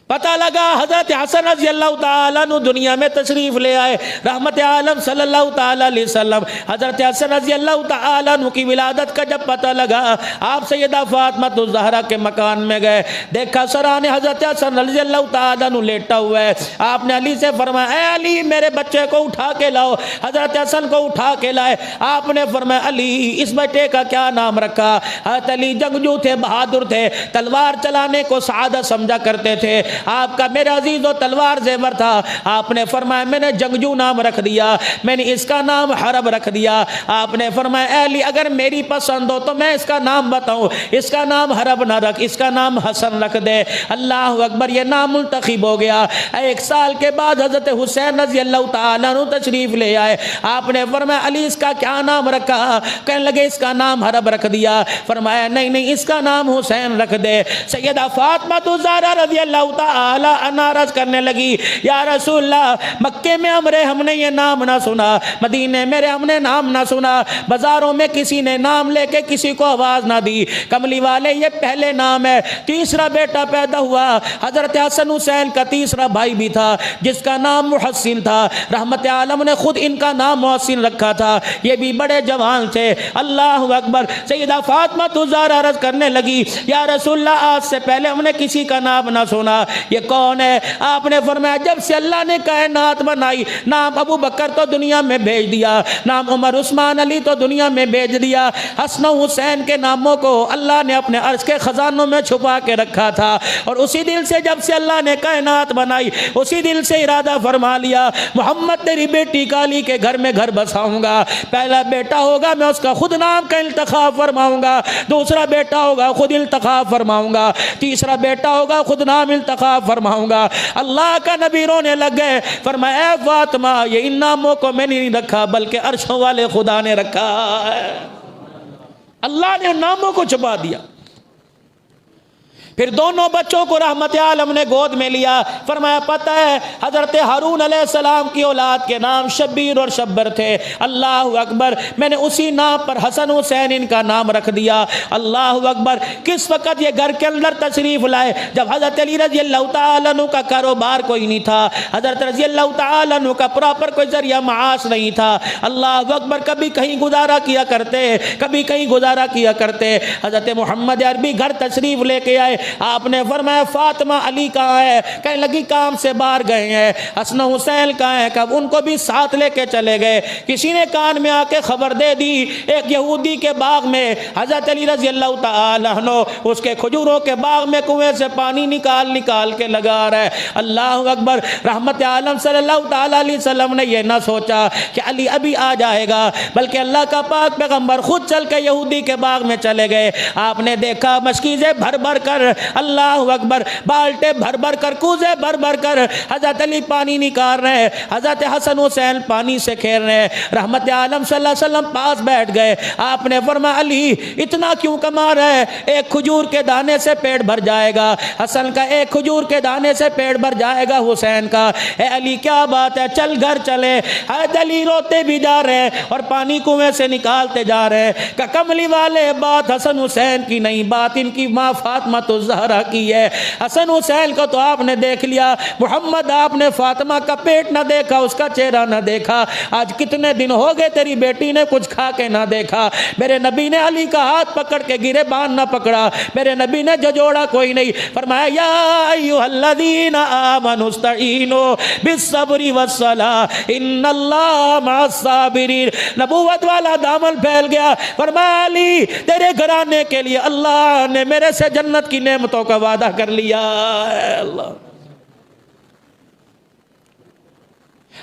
Speaker 1: پتہ لگا حضرت حسن رضی اللہ تعالیٰ عنہ دنیا میں تشریف لے آئے، رحمت عالم صلی اللہ تعالیٰ علیہ وسلم۔ حضرت حسن رضی اللہ تعالیٰ عنہ کی ولادت کا جب پتہ لگا، آپ سیدہ فاطمہ الزہرا کے مکان میں گئے، دیکھا سرانے حضرت حسن رضی اللہ تعالیٰ عنہ لیٹا ہوا ہے۔ آپ نے علی سے فرمایا اے علی میرے بچے کو اٹھا کے لاؤ۔ حضرت حسن کو اٹھا کے لائے، آپ نے فرمایا علی اس بیٹے کا کیا نام رکھا؟ حضرت علی جنگجو تھے، بہادر تھے، تلوار چلانے کو سعادت سمجھا کرتے تھے، آپ کا میرے عزیز و تلوار زیور تھا، آپ نے فرمایا میں نے جنگجو نام رکھ دیا، میں نے اس کا نام حرب رکھ دیا۔ آپ نے فرمایا اے علی اگر میری پسند ہو تو میں اس کا نام بتاؤں، اس کا نام حرب نہ رکھ، اس کا نام حسن رکھ دے۔ اللہ اکبر، یہ نام منتخب ہو گیا۔ ایک سال کے بعد حضرت حسین رضی اللہ تعالیٰ عنہ تشریف لے آئے، آپ نے فرمایا علی اس کا کیا نام رکھا؟ کہنے لگے اس کا نام حرب رکھ دیا۔ فرمایا نہیں نہیں اس کا نام حسین رکھ دے۔ سیدہ فاطمہ الزہرا رضی اللہ تعالی عنہا عرض کرنے لگی یا رسول اللہ مکے میں ہم نے یہ نام نہ سنا، مدینے میں ہم نے نام نہ سنا، بازاروں میں کسی نے نام لے کے کسی کو آواز نہ دی، کملی والے یہ پہلے نام ہے۔ تیسرا بیٹا پیدا ہوا، حضرت حسن حسین کا تیسرا بھائی بھی تھا جس کا نام محسن تھا، رحمت عالم نے خود ان کا نام محسن رکھا تھا، یہ بھی بڑے جوان تھے۔ اللہ اکبر، سیدہ فاطمہ الزہرا عرض کرنے لگی یا رسول اللہ آج سے پہلے ہم نے کسی کا نام نہ سنا، یہ کون ہے؟ آپ نے فرمایا جب سے اللہ نے کائنات بنائی، نام ابو بکر تو دنیا میں بھیج دیا، نام عمر عثمان علی تو دنیا میں بھیج دیا، حسن و حسین کے ناموں کو اللہ نے اپنے عرش کے خزانوں میں چھپا کے رکھا تھا، اور اسی دل سے جب سے اللہ نے کائنات بنائی اسی دل سے ارادہ فرما لیا محمد تیری بیٹی کا علی کے گھر میں گھر بساؤں گا، پہلا بیٹا ہوگا میں اس کا خود نام کا انتخاب فرماؤں گا، دوسرا بیٹا ہوگا خود انتخاب فرماؤں گا، تیسرا بیٹا ہوگا خود نام انتخاب فرماؤں گا۔ اللہ کا نبی رونے لگ گئے، فرمایا اے فاطمہ یہ ان ناموں کو میں نے نہیں رکھا بلکہ عرشوں والے خدا نے رکھا ہے، اللہ نے ان ناموں کو چھپا دیا۔ پھر دونوں بچوں کو رحمت عالم نے گود میں لیا، فرمایا پتہ ہے حضرت ہارون علیہ السلام کی اولاد کے نام شبیر اور شبر تھے، اللہ اکبر، میں نے اسی نام پر حسن حسین ان کا نام رکھ دیا۔ اللہ اکبر، کس وقت یہ گھر کے اندر تشریف لائے؟ جب حضرت علی رضی اللہ تعالیٰ عنہ کا کاروبار کوئی نہیں تھا، حضرت رضی اللہ تعالیٰ عنہ کا پراپر کوئی ذریعہ معاش نہیں تھا، اللہ اکبر، کبھی کہیں گزارا کیا کرتے، کبھی کہیں گزارا کیا کرتے۔ حضرت محمد عربی گھر تشریف لے کے آئے، آپ نے فرمایا فاطمہ علی کہاں ہے؟ کہنے لگی کام سے باہر گئے ہیں۔ حسن حسین کہاں ہے؟ کب ان کو بھی ساتھ لے کے چلے گئے۔ کسی نے کان میں آ کے خبر دے دی ایک یہودی کے باغ میں حضرت علی رضی اللہ تعالیٰ عنہ اس کے کھجوروں کے باغ میں کنویں سے پانی نکال کے لگا رہا ہے۔ اللہ اکبر، رحمت عالم صلی اللہ تعالیٰ علیہ وسلم نے یہ نہ سوچا کہ علی ابھی آ جائے گا، بلکہ اللہ کا پاک پیغمبر خود چل کے یہودی کے باغ میں چلے گئے۔ آپ نے دیکھا مشکیزیں بھر بھر کر، اللہ اکبر، بالٹے بھر بھر کر، کوزے بھر بھر کر حضرت علی پانی نکال رہے ہیں، حضرت حسن حسین پانی سے کھیل رہے ہیں۔ رحمت عالم صلی اللہ علیہ وسلم پاس بیٹھ گئے، آپ نے فرمایا علی اتنا کیوں کما رہا ہے؟ ایک کھجور کے دانے سے پیٹ بھر جائے گا، حسن کا ایک کھجور کے دانے سے پیٹ بھر جائے گا، حسین کا۔ اے علی کیا بات ہے، چل گھر چلے۔ حضرت علی روتے بھی جا رہے ہیں اور پانی کنویں سے نکالتے جا رہے ہیں کہ کملی والے بات حسن حسین کی نہیں، بات ان کی ماں فاطمہ الزہرا کی ہے۔ حسن حسین کو تو آپ نے دیکھ لیا، محمد آپ نے فاطمہ کا پیٹ نہ دیکھا، اس کا چہرہ نہ دیکھا۔ آج کتنے دن ہو گئے تیری بیٹی نے کچھ کھا کے نہ دیکھا۔ میرے نبی نے علی کا ہاتھ پکڑ کے گرے بان نہ پکڑا، میرے نبی نے جھجوڑا کوئی نہیں، فرمایا یا ایھا الذین آمنوا استعینوا بالصبر والصلاۃ ان اللہ مع الصابرین۔ نبوت والا دامن پھیل گیا، فرمایا علی تیرے گھرانے کے لیے اللہ نے میرے سے جنت کی نعمتوں کا وعدہ کر لیا ہے۔ اللہ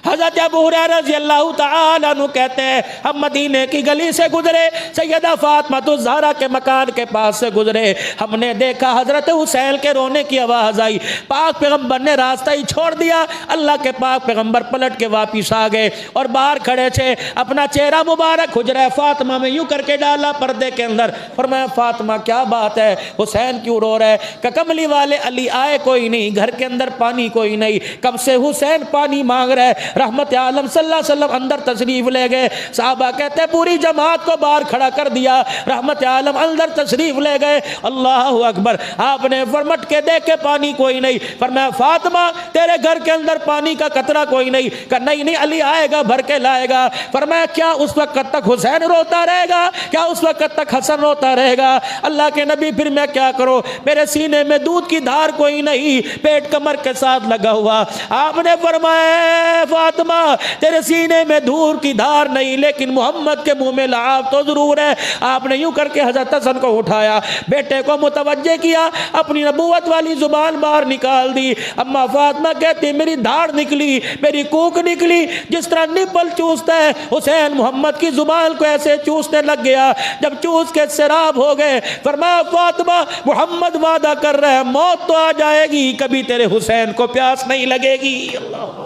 Speaker 1: حضرت ابو ہریرہ رضی اللہ تعالیٰ عنہ کہتے ہیں ہم مدینے کی گلی سے گزرے، سیدہ فاطمہ الزہرا کے مکان کے پاس سے گزرے، ہم نے دیکھا حضرت حسین کے رونے کی آواز آئی، پاک پیغمبر نے راستہ ہی چھوڑ دیا، اللہ کے پاک پیغمبر پلٹ کے واپس آ گئے اور باہر کھڑے تھے، اپنا چہرہ مبارک حجرہ فاطمہ میں یوں کر کے ڈالا پردے کے اندر، فرمایا فاطمہ کیا بات ہے، حسین کیوں رو رہا ہے؟ کہ کملی والے علی آئے کوئی نہیں، گھر کے اندر پانی کوئی نہیں، کب سے حسین پانی مانگ رہا ہے۔ رحمت عالم صلی اللہ علیہ وسلم اندر تشریف لے گئے، صحابہ کہتے ہیں پوری جماعت کو باہر کھڑا کر دیا، رحمت عالم اندر تشریف لے گئے، اللہ اکبر، آپ نے فرمٹ کے دیکھے پانی کوئی نہیں، فرمایا فاطمہ تیرے گھر کے اندر پانی کا قطرہ کوئی نہیں، کہ نہیں علی آئے گا بھر کے لائے گا، فرمایا کیا اس وقت تک حسین روتا رہے گا؟ کیا اس وقت تک حسن روتا رہے گا؟ اللہ کے نبی پھر میں کیا کروں، میرے سینے میں دودھ کی دھار کوئی نہیں، پیٹ کمر کے ساتھ لگا ہوا، آپ نے فرمایا فاطمہ تیرے سینے میں دھور کی دھار نہیں لیکن محمد کے منہ میں لعاب تو ضرور ہے۔ آپ نے یوں کر کے حضرت حسن کو اٹھایا، بیٹے کو متوجہ کیا، اپنی نبوت والی زبان باہر نکال دی، اما فاطمہ کہتی میری دھاڑ نکلی، میری کوک نکلی، جس طرح نپل چوستا ہے حسین محمد کی زبان کو ایسے چوسنے لگ گیا، جب چوس کے سراب ہو گئے، فرمایا فاطمہ محمد وعدہ کر رہا ہے موت تو آ جائے گی کبھی تیرے حسین کو پیاس نہیں لگے گی۔ اللہ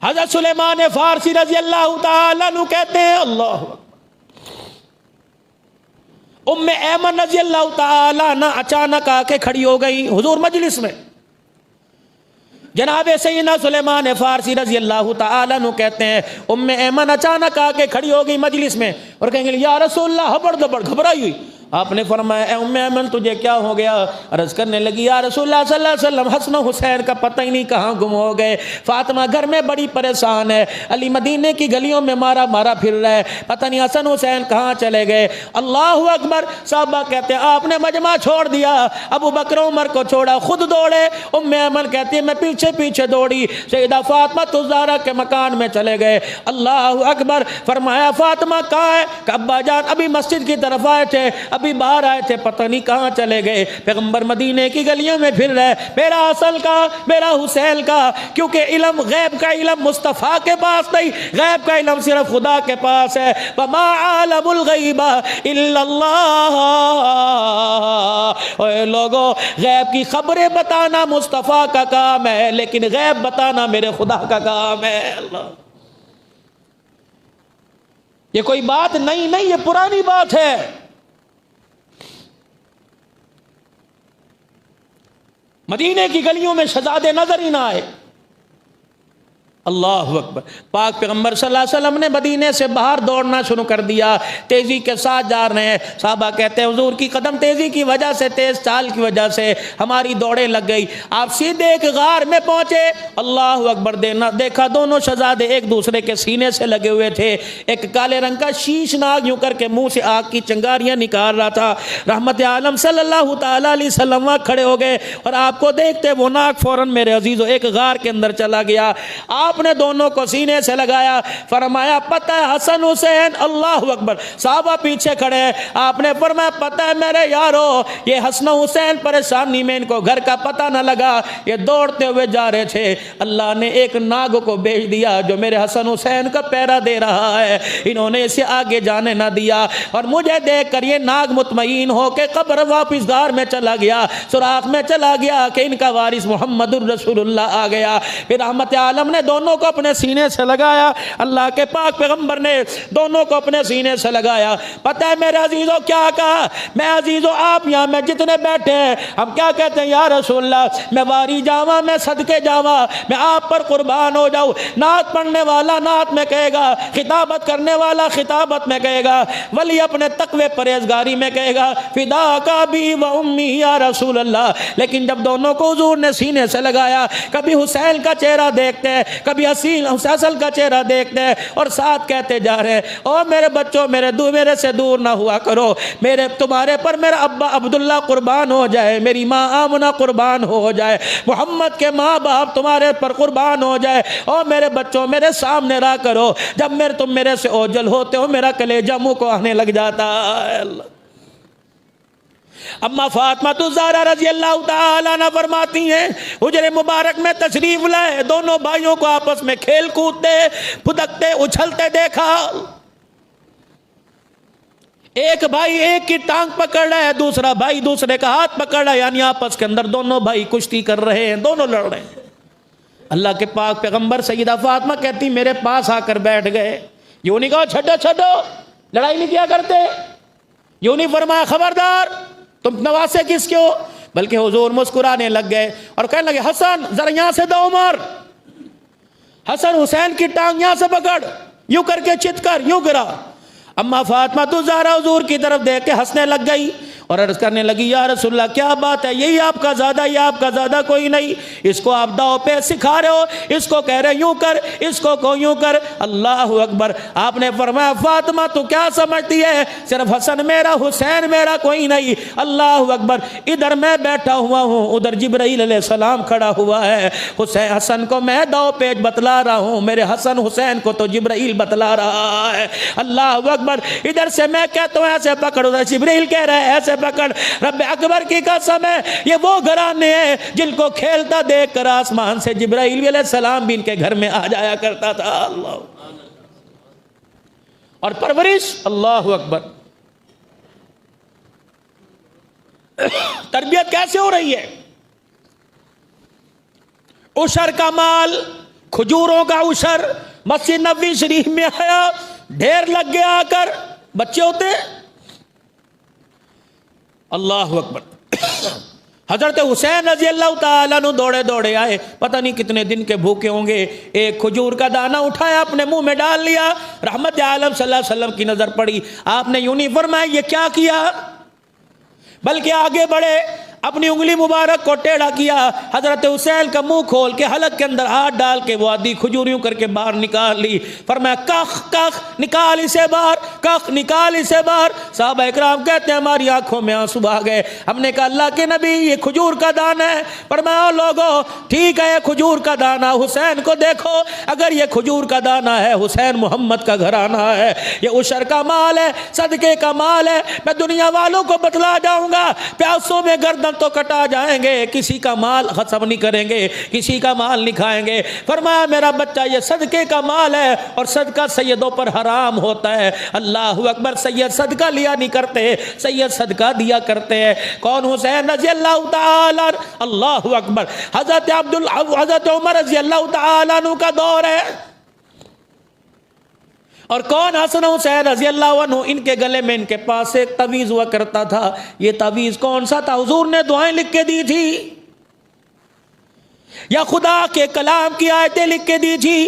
Speaker 1: حضرت سلیمان فارسی رضی اللہ تعالیٰ عنہ کہتے ہیں اللہ ام ایمن رضی اللہ تعالیٰ عنہ اچانک آ کے کھڑی ہو گئی حضور مجلس میں، جناب سیدنا سلیمان فارسی رضی اللہ تعالیٰ عنہ کہتے ہیں ام ایمن اچانک آ کے کھڑی ہو گئی مجلس میں اور کہیں گے یا رسول اللہ، ہبڑ دبڑ گھبرائی ہوئی، آپ نے فرمایا اے ام ایمن تجھے کیا ہو گیا؟ عرض کرنے لگی یا رسول اللہ صلی اللہ علیہ وسلم حسن و حسین کا پتہ ہی نہیں کہاں گم ہو گئے، فاطمہ گھر میں بڑی پریشان ہے، علی مدینے کی گلیوں میں مارا مارا پھر رہا ہے، پتہ نہیں حسن حسین کہاں چلے گئے۔ اللہ اکبر، صحابہ کہتے ہیں آپ نے مجمع چھوڑ دیا، ابو بکر عمر کو چھوڑا، خود دوڑے، ام ایمن کہتی ہے میں پیچھے پیچھے دوڑی، سیدہ فاطمہ الزہرا کے مکان میں چلے گئے۔ اللہ اکبر، فرمایا فاطمہ کہاں ہے؟ کہ ابا جان ابھی مسجد کی طرف آئے تھے، ابھی باہر آئے تھے، پتہ نہیں کہاں چلے گئے، پیغمبر مدینے کی گلیوں میں پھر رہے، میرا حسن کا میرا حسین کا، کیونکہ علم غیب کا علم مصطفیٰ کے پاس نہیں، غیب کا علم صرف خدا کے پاس ہے، وَمَا عَالَمُ الْغَيْبَ إِلَّا اللَّهُ۔ اے لوگو غیب کی خبریں بتانا مصطفیٰ کا کام ہے لیکن غیب بتانا میرے خدا کا کام ہے۔ اللہ، یہ کوئی بات نہیں، یہ پرانی بات ہے۔ مدینے کی گلیوں میں شہزادے نظر ہی نہ آئے۔ اللہ اکبر، پاک پیغمبر صلی اللہ علیہ وسلم نے مدینے سے باہر دوڑنا شروع کر دیا، تیزی کے ساتھ جا رہے ہیں، صحابہ کہتے ہیں حضور کی قدم تیزی کی وجہ سے، تیز چال کی وجہ سے ہماری دوڑیں لگ گئی، آپ سیدھے ایک غار میں پہنچے، اللہ اکبر، دیکھا دونوں شہزادے ایک دوسرے کے سینے سے لگے ہوئے تھے، ایک کالے رنگ کا شیش ناگ یوں کر کے منہ سے آگ کی چنگاریاں نکال رہا تھا، رحمت عالم صلی اللہ تعالیٰ علیہ وسلم وہاں کھڑے ہو گئے اور آپ کو دیکھتے وہ ناگ فوراً میرے عزیزو ایک غار کے اندر چلا گیا، آپ نے دونوں کو سینے سے لگایا، فرمایا پتہ ہے حسن حسین، اللہ اکبر، صحابہ پیچھے کھڑے ہیں، آپ نے فرمایا پتہ ہے میرے یارو یہ حسن حسین پریشانی میں ان کو گھر کا پتہ نہ لگا، یہ دوڑتے ہوئے جا رہے تھے، اللہ نے ایک ناگ کو بھیج دیا جو میرے حسن حسین کا پہرا دے رہا ہے، انہوں نے اسے آگے جانے نہ دیا اور مجھے دیکھ کر یہ ناگ مطمئن ہو کے قبر واپس غار میں چلا گیا، سوراخ میں چلا گیا کہ ان کا وارث محمد الرسول اللہ آ گیا۔ پھر رحمت عالم نے دونوں دونوں کو اپنے سینے سے لگایا، اللہ کے پاک پیغمبر نے دونوں کو اپنے سینے سے لگایا۔ پتہ ہے میرے عزیزوں کیا کہا؟ میں عزیزوں آپ یہاں میں جتنے بیٹھے ہیں ہم کیا کہتے ہیں؟ یا رسول اللہ میں واری جاواں، میں صدقے جاواں، میں آپ پر قربان ہو جاؤں۔ نعت پڑھنے والا نعت میں کہے گا، خطابت کرنے والا خطابت میں کہے گا، ولی اپنے تقوی پرہیزگاری میں کہے گا فداک ابی و امی یا رسول اللہ۔ لیکن جب دونوں کو حضور نے سینے سے لگایا، کبھی حسین کا چہرہ دیکھتے ہیں، کبھی حسن کا چہرہ دیکھتے ہیں، اور ساتھ کہتے جا رہے ہیں او میرے بچوں میرے سے دور نہ ہوا کرو، تمہارے پر میرا ابا عبداللہ قربان ہو جائے، میری ماں آمنہ قربان ہو جائے، محمد کے ماں باپ تمہارے پر قربان ہو جائے، او میرے بچوں میرے سامنے رہا کرو۔ جب تم میرے سے اوجل ہوتے ہو میرا کلیجہ منہ کو آنے لگ جاتا ہے۔ اما فاطمہ الزہرا رضی اللہ تعالیٰ عنہ فرماتی ہیں حجرے مبارک میں تشریف لائے، دونوں بھائیوں کو آپس میں کھیل کودتے پھدکتے اچھلتے دیکھا۔ ایک بھائی ایک کی ٹانگ پکڑ رہا ہے، دوسرا بھائی دوسرے کا ہاتھ پکڑ رہا ہے، یعنی آپس کے اندر دونوں بھائی کشتی کر رہے ہیں، دونوں لڑ رہے ہیں۔ اللہ کے پاک پیغمبر سیدہ فاطمہ کہتی میرے پاس آ کر بیٹھ گئے، یوں نہیں کہا چھڈو لڑائی نہیں کیا کرتے، یوں نہیں فرمایا خبردار تم نواسے کس کے ہو، بلکہ حضور مسکرانے لگ گئے اور کہنے لگے حسن ذرا یہاں سے دو عمر، حسن حسین کی ٹانگ یہاں سے پکڑ، یوں کر کے چت کر یوں گرا۔ اما فاطمہ الزہرا حضور کی طرف دیکھ کے ہنسنے لگ گئی اور عرض کرنے لگی یا رسول اللہ کیا بات ہے، یہی آپ کا زیادہ، یہ آپ کا زیادہ کوئی نہیں، اس کو آپ داؤ پہ سکھا رہے ہو، اس کو کہہ رہے یوں کر، اس کو یوں کر۔ اللہ اکبر۔ آپ نے فرمایا فاطمہ تو کیا سمجھتی ہے، صرف حسن میرا حسین میرا کوئی نہیں۔ اللہ اکبر۔ ادھر میں بیٹھا ہوا ہوں، ادھر جبرائیل علیہ السلام کھڑا ہوا ہے، حسن کو میں داؤ پیچ بتلا رہا ہوں، میرے حسن حسین کو تو جبرائیل بتلا رہا ہے۔ اللہ اکبر۔ ادھر سے میں کہتا ہوں ایسے پکڑ، ادھر جبرائیل کہہ رہا ہے ایسے پکڑ۔ رب اکبر کی قسم ہے یہ وہ گھرانے ہیں جن کو کھیلتا دیکھ کر آسمان سے جبرائیل علیہ السلام بھی ان کے گھر میں آ جایا کرتا تھا۔ اللہ اور پرورش، اللہ اکبر، تربیت کیسے ہو رہی ہے؟ عشر کا مال، کھجوروں کا عشر مسجد نبوی شریف میں آیا، ڈھیر لگ گیا، آ کر بچے ہوتے ہیں۔ اللہ اکبر۔ حضرت حسین رضی اللہ تعالیٰ عنہ دوڑے دوڑے آئے، پتہ نہیں کتنے دن کے بھوکے ہوں گے، ایک کھجور کا دانہ اٹھایا اپنے منہ میں ڈال لیا، رحمت عالم صلی اللہ علیہ وسلم کی نظر پڑی، آپ نے یوں نہیں فرمایا یہ کیا کیا، بلکہ آگے بڑھے، اپنی انگلی مبارک کو ٹیڑھا کیا، حضرت حسین کا منہ کھول کے حلق کے اندر ہاتھ ڈال کے وہ آدھی کھجوریوں کر کے باہر نکال لی، فرمایا کخ کخ نکال اسے باہر، کخ نکال اسے باہر۔ صحابہ اکرام کہتے ہیں ہماری آنکھوں میں آنسو آ گئے، ہم نے کہا اللہ کے نبی یہ کھجور کا دانہ ہے۔ فرمایا لوگو ٹھیک ہے یہ کھجور کا دانہ، حسین کو دیکھو، اگر یہ کھجور کا دانہ ہے حسین محمد کا گھرانہ ہے، یہ عشر کا مال ہے، صدقے کا مال ہے، میں دنیا والوں کو بتلا جاؤں گا، پیاسوں میں گردن تو کٹا جائیں گے، کسی کا مال غصب نہیں کریں گے، کسی کا مال نہیں کھائیں گے۔ فرمایا میرا بچہ یہ صدقے کا مال ہے اور صدقہ سیدوں پر حرام ہوتا ہے۔ اللہ اکبر۔ سید صدقہ لیا نہیں کرتے، سید صدقہ دیا کرتے ہیں۔ کون؟ حسین رضی اللہ تعالیٰ، اللہ اکبر۔ حضرت عمر رضی اللہ تعالیٰ عنہ کا دور ہے، اور کون؟ حسن حسین رضی اللہ عنہ، ان کے گلے میں ان کے پاس ایک تعویذ ہوا کرتا تھا۔ یہ تعویذ کون سا تھا؟ حضور نے دعائیں لکھ کے دی تھی یا خدا کے کلام کی آیتیں لکھ کے دی تھی؟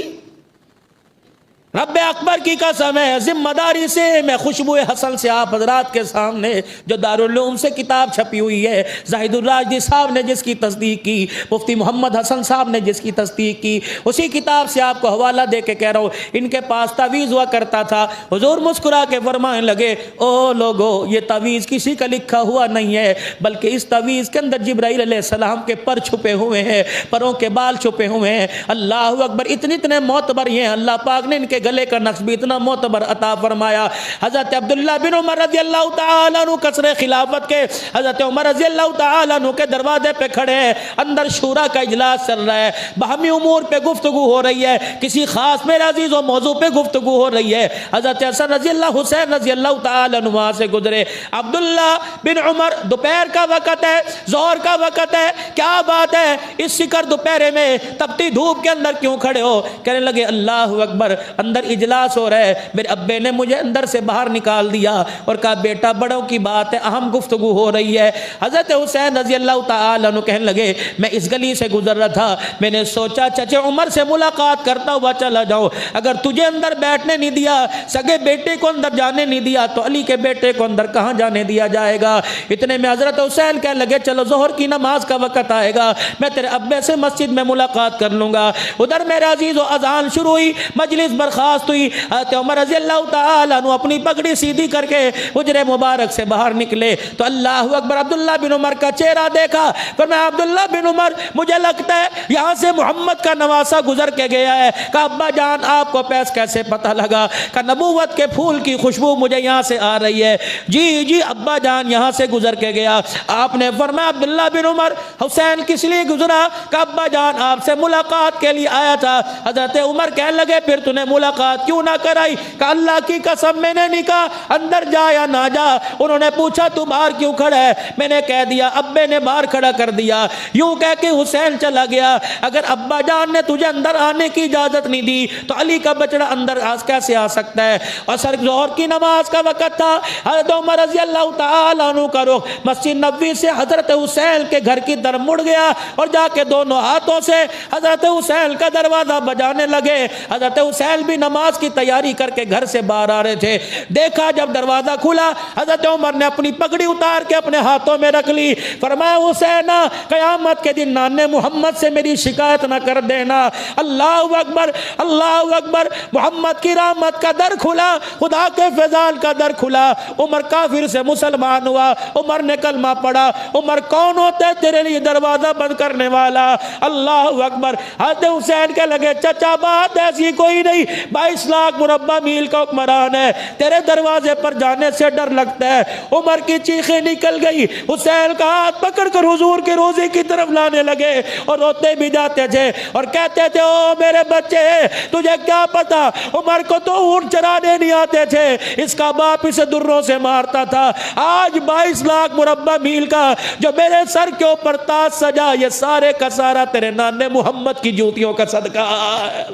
Speaker 1: رب اکبر کی قسم ہے ذمہ داری سے میں خوشبو حسن سے آپ حضرات کے سامنے جو دارالعلوم سے کتاب چھپی ہوئی ہے، زاہد الراشدی صاحب نے جس کی تصدیق کی، مفتی محمد حسن صاحب نے جس کی تصدیق کی، اسی کتاب سے آپ کو حوالہ دے کے کہہ رہا ہوں، ان کے پاس تعویذ ہوا کرتا تھا۔ حضور مسکرا کے فرمانے لگے او لوگو یہ تعویذ کسی کا لکھا ہوا نہیں ہے، بلکہ اس تعویذ کے اندر جبرائیل علیہ السلام کے پر چھپے ہوئے ہیں، پروں کے بال چھپے ہوئے ہیں۔ اللہ اکبر۔ اتنے معتبر یہ ہیں، اللہ پاک نے ان کے گلے کا نقش بھی اتنا معتبر عطا فرمایا۔ حضرت عبداللہ بن عمر رضی اللہ تعالیٰ عنہ قصر خلافت کے حضرت عمر رضی اللہ تعالیٰ عنہ کے دروازے پہ کھڑے ہیں، اندر شورا کا اجلاس چل رہا ہے، باہمی امور پہ گفتگو ہو رہی ہے، کسی خاص میرے عزیزوں موضوع پہ گفتگو ہو رہی ہے۔ حضرت حسن رضی اللہ حسین رضی اللہ تعالیٰ عنہ وہاں سے گزرے۔ عبداللہ بن عمر دوپہر کا وقت ہے، ظہر کا وقت ہے، کیا بات ہے اس سکر دوپہرے میں تپتی دھوپ کے اندر کیوں کھڑے ہو؟ کہنے لگے اللہ اکبر، اندر اجلاس ہو رہا ہے، میرے ابے نے مجھے اندر سے باہر نکال دیا اور کہا بیٹا بڑوں کی بات ہے، اہم گفتگو ہو رہی ہے۔ حضرت حسین رضی اللہ تعالیٰ عنہ کہنے لگے میں اس گلی سے گزر رہا تھا، میں نے سوچا چچے عمر سے ملاقات کرتا ہوا چلا جاؤں، اگر تجھے اندر بیٹھنے نہیں دیا، سگے بیٹے کو اندر جانے نہیں دیا، تو علی کے بیٹے کو اندر کہاں جانے دیا جائے گا؟ اتنے میں حضرت حسین کہنے لگے چلو ظہر کی نماز کا وقت آئے گا، میں تیرے ابے سے مسجد میں ملاقات کر لوں گا۔ ادھر میرے عزیز و اذان شروع ہوئی، مجلس برخاست ہوئی، حضرت عمر رضی اللہ تعالیٰ عنہ اپنی پگڑی سیدھی کر کے حجرے مبارک سے باہر نکلے تو اللہ اکبر عبداللہ بن عمر کا چہرہ دیکھا، فرمایا عبداللہ بن عمر مجھے لگتا ہے یہاں سے محمد کا نواسا گزر کے گیا ہے۔ کہا ابا جان آپ کو پیس کیسے پتہ لگا؟ کہ نبوت کے پھول کی خوشبو مجھے یہاں سے آ رہی ہے۔ جی ابا جان یہاں سے گزر کے گیا۔ آپ نے فرمایا عبداللہ بن عمر حسین کس لیے گزرا؟ کہ ابا جان آپ سے ملاقات کے لیے آیا تھا۔ حضرت عمر کہنے لگے پھر تو نے ملاقات کیوں نہ کرائی؟ کہ اللہ کی قسم میں نے نہیں کہا اندر جا یا نہ جا۔ انہوں نے پوچھا تو باہر کیوں کھڑا ہے؟ میں نے کہہ دیا ابے نے باہر کھڑا کر دیا۔ یوں کہہ کے حسین چلا گیا۔ اگر ابا جان نے تجھے اندر آنے کی اجازت نہیں دی تو علی کا بچڑا اندر کیسے آ سکتا ہے؟ اور سر ظہر کی نماز کا وقت تھا۔ حضرت عمر رضی اللہ تعالیٰ عنہ کا رخ مسجد نبوی سے حضرت حسین کے گھر کی طرف مڑ گیا اور جا کے دونوں ہاتھوں سے حضرت حسین کا دروازہ بجانے لگے۔ حضرت حسین بھی نماز کی تیاری کر کے گھر سے باہر آ رہے تھے۔ دیکھا جب دروازہ کھلا، حضرت عمر نے اپنی پگڑی اتار کے اپنے ہاتھوں میں رکھ لی۔ فرمایا حسین قیامت کے دن نانے محمد سے میری شکایت نہ کر دینا۔ اللہ اکبر اللہ اکبر۔ محمد کی رحمت کا در کھلا، خدا کے فضال کا در کھلا۔ عمر کافر سے مسلمان ہوا، عمر نے کلمہ پڑھا۔ عمر کون ہوتا ہے تیرے لیے دروازہ بند کرنے والا؟ اللہ اکبر۔ حضرت حسین کے لگے چچا بات ایسی کوئی نہیں، 22 لاکھ مربع میل کا حکمران ہے، تیرے دروازے پر جانے سے ڈر لگتا ہے۔ عمر کی چیخیں نکل گئی، حسین کا ہاتھ پکڑ کر حضور کے روزے کی طرف لانے لگے اور روتے بھی جاتے تھے اور کہتے تھے او میرے بچے تجھے کیا پتا، عمر کو تو اونٹ چرانے نہیں آتے تھے، اس کا باپ اسے دروں سے مارتا تھا۔ آج 22 لاکھ مربع میل کا جو میرے سر کے اوپر تاج سجا، یہ سارے کا سارا تیرے نانے محمد کی جوتیوں کا صدقہ ہے۔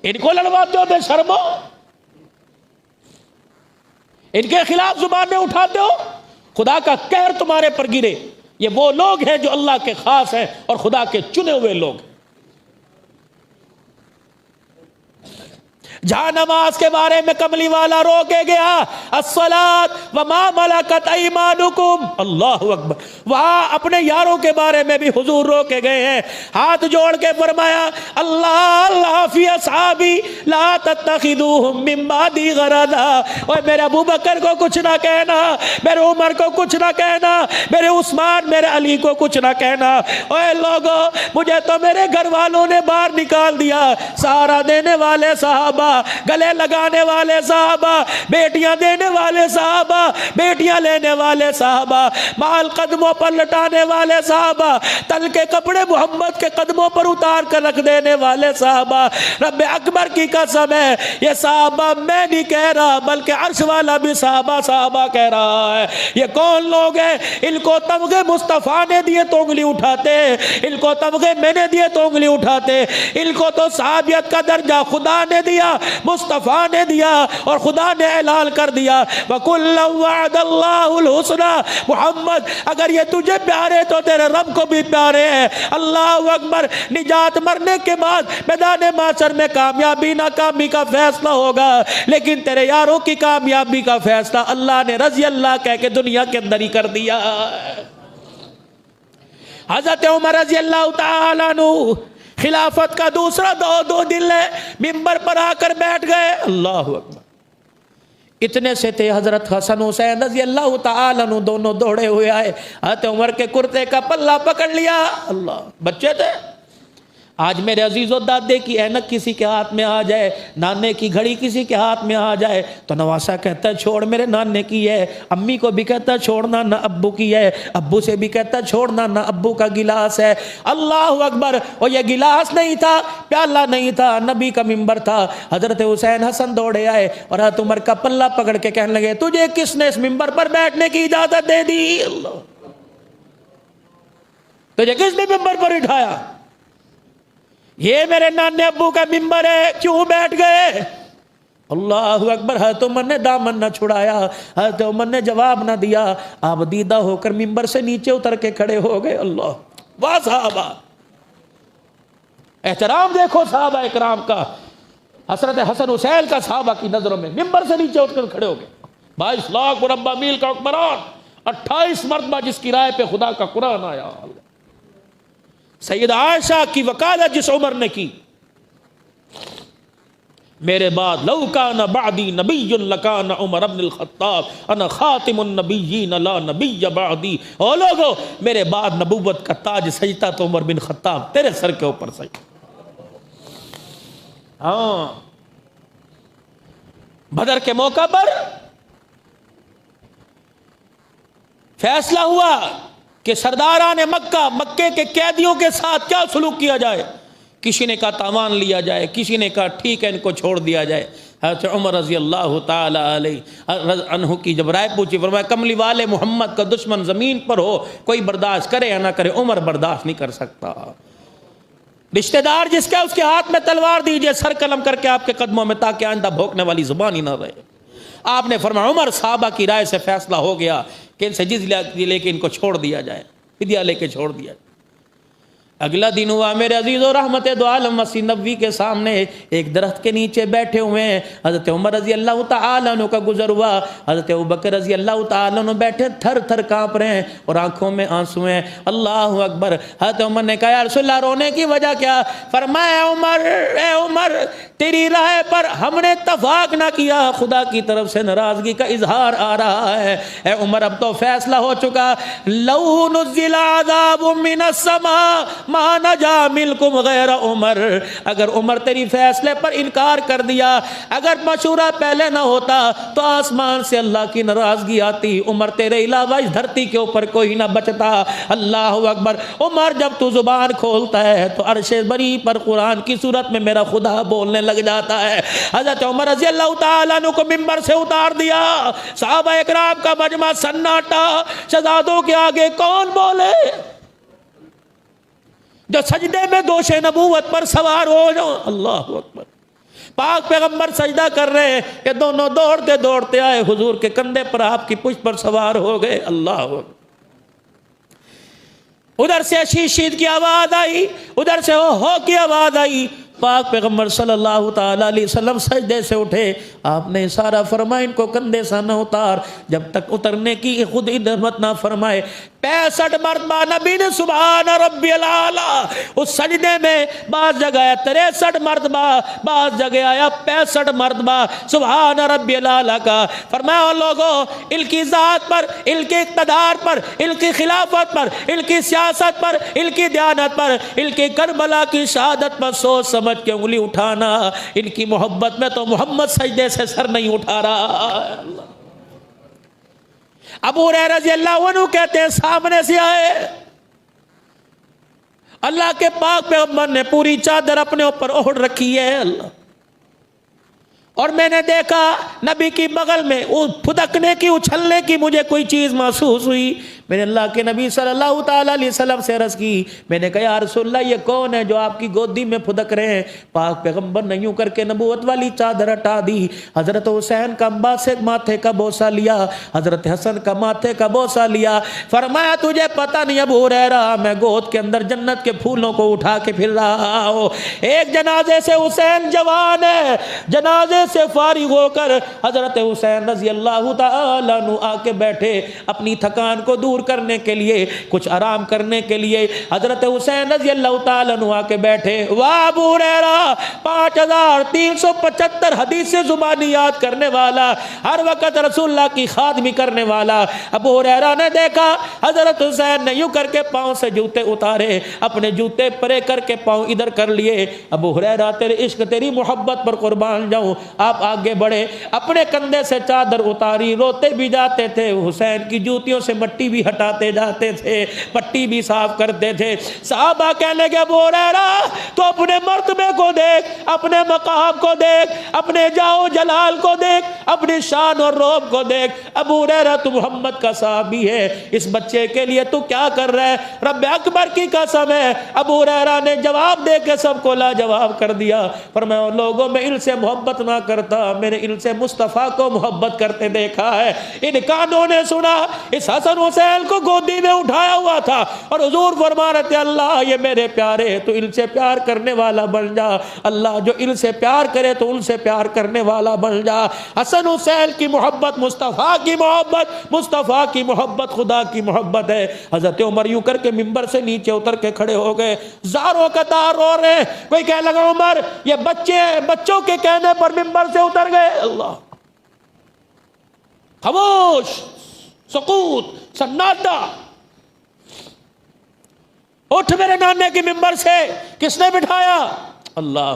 Speaker 1: ان کو لڑواتے ہو بے شرمو، ان کے خلاف زبانیں اٹھاتے ہو، خدا کا قہر تمہارے پر گرے۔ یہ وہ لوگ ہیں جو اللہ کے خاص ہیں اور خدا کے چنے ہوئے لوگ ہیں۔ جہاں نماز کے بارے میں کملی والا رو کے گیا الصلاۃ وما ملکت ایمانکم، اللہ اکبر، وہاں اپنے یاروں کے بارے میں بھی حضور رو کے گئے ہیں۔ ہاتھ جوڑ کے فرمایا اللہ اللہ فی اصحابی لا تتخذوہم من بعدی غرضا۔ اور میرے ابو بکر کو کچھ نہ کہنا، میرے عمر کو کچھ نہ کہنا، میرے عثمان میرے علی کو کچھ نہ کہنا۔ اے لوگو مجھے تو میرے گھر والوں نے باہر نکال دیا، سہارا دینے والے صحابہ، گلے لگانے والے صحابہ، بیٹیاں دینے والے صحابہ، بیٹیاں لینے والے صحابہ، مال قدموں پر لٹانے والے صحابہ، تل کے کپڑے محمد کے قدموں پر اتار کر رکھ دینے والے صحابہ۔ رب اکبر کی قسم ہے یہ صحابہ میں نہیں کہہ رہا بلکہ عرش والا بھی صحابہ صحابہ کہہ رہا ہے۔ یہ کون لوگ ہیں؟ ان کو تمغے مصطفیٰ نے دیے تو انگلی اٹھاتے، ان کو تمغے میں نے دیے تو انگلی اٹھاتے، ان کو تو صحابیت کا درجہ خدا نے دیا، مصطفیٰ نے دیا اور خدا نے اعلان کر دیا وَكُلًّا وَعَدَ اللَّهُ الْحُسْنَى۔ محمد اگر یہ تجھے پیارے تو تیرے رب کو بھی پیارے ہیں۔ اللہ اکبر۔ نجات مرنے کے بعد میدان محشر میں کامیابی ناکامی کا فیصلہ ہوگا، لیکن تیرے یاروں کی کامیابی کا فیصلہ اللہ نے رضی اللہ کہہ کے دنیا کے اندر ہی کر دیا۔ حضرت عمر رضی اللہ تعالیٰ عنہ خلافت کا دوسرا دو دن ہے، منبر پر آ کر بیٹھ گئے۔ اللہ اکبر۔ اتنے سے تھے حضرت حسن حسین رضی اللہ تعالیٰ عنہ دونوں دوڑے ہوئے آئے، حضرت عمر کے کرتے کا پلہ پکڑ لیا۔ اللہ، بچے تھے، آج میرے عزیزو دادے کی اینک کسی کے ہاتھ میں آ جائے، نانے کی گھڑی کسی کے ہاتھ میں آ جائے تو نواسا کہتا ہے چھوڑ میرے نانے کی ہے، امی کو بھی کہتا ہے چھوڑنا نہ ابو کی ہے، ابو سے بھی کہتا ہے چھوڑنا نہ ابو کا گلاس ہے۔ اللہ اکبر! اور یہ گلاس نہیں تھا، پیالہ نہیں تھا، نبی کا منبر تھا۔ حضرت حسین حسن دوڑے آئے اور حضرت عمر کا پلہ پکڑ کے کہنے لگے تجھے کس نے اس منبر پر بیٹھنے کی اجازت دے دی؟ اللہ، تجھے کس نے منبر پر اٹھایا؟ یہ میرے نانے ابو کا منبر ہے، کیوں بیٹھ گئے؟ اللہ اکبر! حضرت عمر نے دامن نہ چھڑایا، حضرت عمر نے جواب نہ دیا، آپ دیدہ ہو کر منبر سے نیچے اتر کے کھڑے ہو گئے۔ اللہ، واہ صحابہ! احترام دیکھو صحابہ اکرام کا، حضرت حسن حسین کا صحابہ کی نظروں میں، منبر سے نیچے اٹھ کر کھڑے ہو گئے۔ 22 لاکھ مربع میل کا حکمران، 28 مرتبہ جس کی رائے پہ خدا کا قرآن آیا۔ سیدہ عائشہ کی وکالت جس عمر نے کی، میرے بعد لو کان بعدی نبی لکان عمر بن الخطاب انا خاتم النبیین لا نبی بعدی۔ او لوگو، میرے بعد نبوت کا تاج سجتا تو عمر بن خطاب تیرے سر کے اوپر سجتا۔ ہاں، بدر کے موقع پر فیصلہ ہوا کہ سرداران مکے کے قیدیوں کے ساتھ کیا سلوک کیا جائے۔ کسی نے کہا تاوان لیا جائے، کسی نے کہا ٹھیک ہے ان کو چھوڑ دیا جائے۔ حضرت عمر رضی اللہ تعالی علیہ عنہ کی جب رائے پوچھی، فرمایا کملی والے محمد کا دشمن زمین پر ہو، کوئی برداشت کرے یا نہ کرے، عمر برداشت نہیں کر سکتا۔ رشتہ دار جس کا اس کے ہاتھ میں تلوار دیجئے سر قلم کر کے آپ کے قدموں میں، تاکہ آئندہ بھوکنے والی زبان ہی نہ رہے۔ آپ نے فرمایا عمر، صحابہ کی رائے سے فیصلہ ہو گیا کہ ان سے جزیہ لے کے ان کو چھوڑ دیا جائے، فدیہ لے کے چھوڑ دیا جائے۔ اگلا دن ہوا میرے عزیز و رحمت دو عالم مسیح نبوی کے سامنے ایک درخت کے نیچے بیٹھے ہوئے ہیں، حضرت عمر رضی اللہ تعالیٰ عنہ کا گزر ہوا، حضرت ابوبکر رضی اللہ تعالیٰ عنہ بیٹھے تھر تھر کانپ رہے ہیں اور آنکھوں میں آنسو ہیں۔ اللہ اکبر! حضرت عمر نے کہا یا رسول اللہ رونے کی وجہ کیا؟ فرمایا اے عمر تیری رائے پر ہم نے اتفاق نہ کیا، خدا کی طرف سے ناراضگی کا اظہار آ رہا ہے۔ اے عمر اب تو فیصلہ ہو چکا، لو نزل عذاب من السماء ما نجا ملکم غیر عمر۔ اگر عمر تیری فیصلے پر انکار کر دیا، اگر مشورہ پہلے نہ ہوتا تو آسمان سے اللہ کی ناراضگی آتی، عمر تیرے علاوہ اس دھرتی کے اوپر کوئی نہ بچتا۔ اللہ اکبر! عمر جب تو زبان کھولتا ہے تو عرش بری پر قرآن کی صورت میں میرا خدا بولنے لگ جاتا ہے۔ حضرت عمر رضی اللہ تعالیٰ عنہ کو منبر سے اتار دیا، صحابہ اکرام کا مجمع سناٹا، شہزادوں کے آگے کون بولے؟ جو سجدے میں دوش نبوت پر سوار ہو جاؤ۔ اللہ اکبر! پاک پیغمبر سجدہ کر رہے ہیں کہ دونوں دوڑتے دوڑتے آئے حضور کے کندھے پر، آپ کی پشت پر سوار ہو گئے۔ اللہ اکبر! ادھر سے شید کی آواز آئی، ادھر سے ہو کی آواز آئی۔ پاک پیغمبر صلی اللہ تعالی علیہ وسلم سجدے سے اٹھے، آپ نے اشارہ فرمایا ان کو کندھے سے نہ اتار جب تک اترنے کی خود ہمت نہ فرمائے۔ 65 مرتبہ نبی نے سبحان ربی الاعلی، اس سجدے میں بعض جگہ آیا 63 مرتبہ، بعض جگہ آیا 65 مرتبہ سبحان ربی الاعلی کا۔ فرمایا لوگوں، ان کی ذات پر، ان کے اقتدار پر، ان کی خلافت پر، ان کی سیاست پر، ان کی دیانت پر، ان کی کربلا کی شہادت پر سوچ سمجھ کے انگلی اٹھانا، ان کی محبت میں تو محمد سجدے سے سر نہیں اٹھا رہا۔ ابو ہریرہ رضی اللہ عنہ کہتے ہیں سامنے سے آئے، اللہ کے پاک پیغمبر نے پوری چادر اپنے اوپر اوڑھ رکھی ہے، اللہ، اور میں نے دیکھا نبی کی بغل میں پھدکنے کی، اچھلنے کی مجھے کوئی چیز محسوس ہوئی۔ میں نے اللہ کے نبی صلی اللہ تعالیٰ علیہ وسلم سے عرض کی، میں نے کہا یا رسول اللہ یہ کون ہے جو آپ کی گودی میں پھدک رہے ہیں؟ پاک پیغمبر نے یوں کر کے نبوت والی چادر ہٹا دی، حضرت حسین کا انبا سے ماتھے کا بوسہ لیا، حضرت حسن کا ماتھے کا بوسہ لیا، فرمایا تجھے پتہ نہیں ابو ہریرہ میں گود کے اندر جنت کے پھولوں کو اٹھا کے پھر رہا ہوں۔ ایک جنازے سے حسین جوان ہے، جنازے سے فارغ ہو کر حضرت حسین رضی اللہ تعالیٰ عنہ آ کے بیٹھے، اپنی تھکان کو دور دور کرنے کے لیے، کچھ آرام کرنے کے لیے حضرت حسین رضی اللہ تعالیٰ عنہ آ کے بیٹھے۔ واہ ابو ہریرہ 5375 حدیث زبانی یاد کرنے والا، ہر وقت رسول اللہ کی خادمی کرنے والا ابو ہریرہ نے دیکھا حضرت حسین نے یوں کر کے پاؤں سے جوتے اتارے، اپنے جوتے پرے کر کے پاؤں ادھر کر لیے۔ ابو ہریرہ تیرے عشق تیری محبت پر قربان جاؤں، آپ آگے بڑھے، اپنے کندھے سے چادر اتاری، روتے بھی جاتے تھے، حسین کی جوتیوں سے مٹی بھی ہٹاتے جاتے تھے، پٹی بھی صاف کرتے تھے۔ صحابہ کہنے لگے ابو ہریرہ تو اپنے مرتبے کو دیکھ، اپنے مقام کو دیکھ، اپنے جاؤ جلال کو دیکھ، اپنی شان اور روب کو دیکھ۔ ابو ہریرہ تو محمد کا صحابی ہے، اس بچے کے لیے تو کیا کر رہا ہے؟ رب اکبر کی قسم ہے، ابو ہریرہ نے جواب دے کے سب کو لاجواب کر دیا۔ فرمایا لوگوں میں ان سے محبت نہ کرتا، میں نے ان سے مصطفیٰ کو محبت کرتے دیکھا ہے۔ ان کانوں نے سنا اس حسن حسین کو گودی میں اٹھایا ہوا تھا اور حضور فرما رہے تھے اللہ یہ میرے پیارے، تو ان سے پیار کرنے والا بن جا، اللہ جو ان سے پیار کرے تو ان سے پیار کرنے والا بن جا۔ حسن حسین کی محبت مصطفیٰ کی محبت، مصطفیٰ کی محبت خدا کی محبت ہے۔ حضرت عمر یوں کر کے ممبر سے نیچے اتر کے کھڑے ہو گئے، زاروں قطار رو رہے ہیں۔ کوئی کہنے لگا عمر یہ بچوں کے کہنے پر ممبر سے اتر گئے۔ اللہ خاموش، سکوت، سناٹا۔ اٹھ میرے نانے کی ممبر سے، کس نے بٹھایا؟ اللہ۔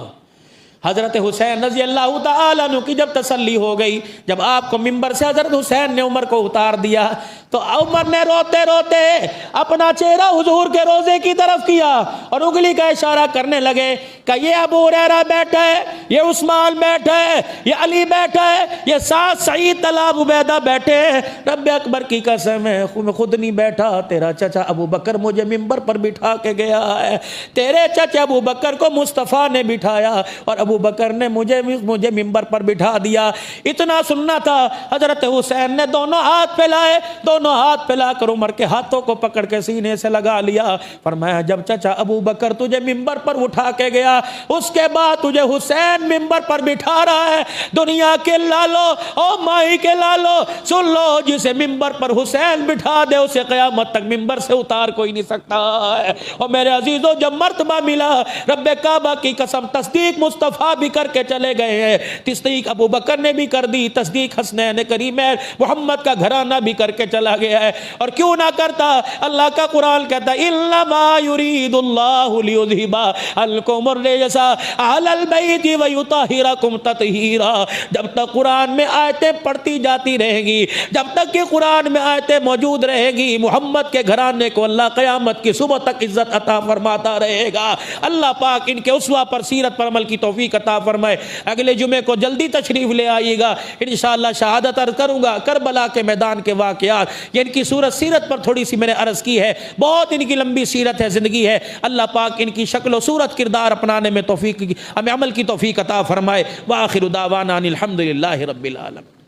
Speaker 1: حضرت حسین رضی اللہ تعالیٰ عنہ کی جب تسلی ہو گئی، جب آپ کو ممبر سے حضرت حسین نے عمر کو اتار دیا تو عمر نے روتے روتے اپنا چہرہ حضور کے روزے کی طرف کیا اور انگلی کا اشارہ کرنے لگے کہ یہ ابو ہریرہ بیٹھا ہے، یہ عثمان بیٹھا ہے، یہ علی بیٹھا ہے، یہ ساتھ سعید طلحہ ابو عبیدہ بیٹھے ہیں۔ رب اکبر کی قسم ہے میں خود نہیں بیٹھا، تیرا چچا ابو بکر مجھے ممبر پر بٹھا کے گیا ہے، تیرے چچا ابو بکر کو مصطفیٰ نے بٹھایا اور ابو بکر نے مجھے ممبر پر بٹھا دیا۔ اتنا سننا تھا، حضرت حسین نے دونوں ہاتھ پھیلائے، دونوں ہاتھ پھیلا کر عمر کے ہاتھوں کو پکڑ کے سینے سے لگا لیا۔ فرمایا جب چچا ابو بکر تجھے ممبر پر اٹھا کے گیا، اس کے بعد تجھے حسین ممبر پر بٹھا رہا ہے۔ دنیا کے لالو او مائی کے لالو سن لو، جسے ممبر پر حسین بٹھا دے اسے قیامت تک ممبر سے اتار کوئی نہیں سکتا ہے۔ اور میرے عزیزو جب مرتبہ ملا، رب کعبہ کی قسم تصدیق مصطفیٰ بھی کر کے چلے گئے ہیں، تصدیق ابو بکر نے بھی کر دی، تصدیق حسنین کریمین محمد کا گھرانہ بھی کر کے چلا گیا ہے۔ اور کیوں نہ کرتا؟ اللہ کا قرآن کہتا ہے انما یرید اللہ لیذھب عنکم الرجس اہل البیت ویطہرکم تطہیرا۔ جب تک قرآن میں آیتیں پڑھتی جاتی رہیں گی، جب تک کہ قرآن میں آیتیں موجود رہیں گی، محمد کے گھرانے کو اللہ قیامت کی صبح تک عزت عطا فرماتا رہے گا۔ اللہ پاک ان کے اسوہ پر سیرت پر عمل کی توفیق عطا فرمائے۔ اگلے جمعے کو جلدی تشریف لے آئیے گا، انشاءاللہ شہادت عرض کروں گا کربلا کے میدان کے واقعات۔ یہ ان کی صورت سیرت پر تھوڑی سی میں نے عرض کی ہے، بہت ان کی لمبی سیرت ہے، زندگی ہے۔ اللہ پاک ان کی شکل و صورت کردار اپنانے میں توفیق، ہمیں عمل کی توفیق عطا فرمائے۔ وآخر دعوانا ان الحمدللہ رب العالمین۔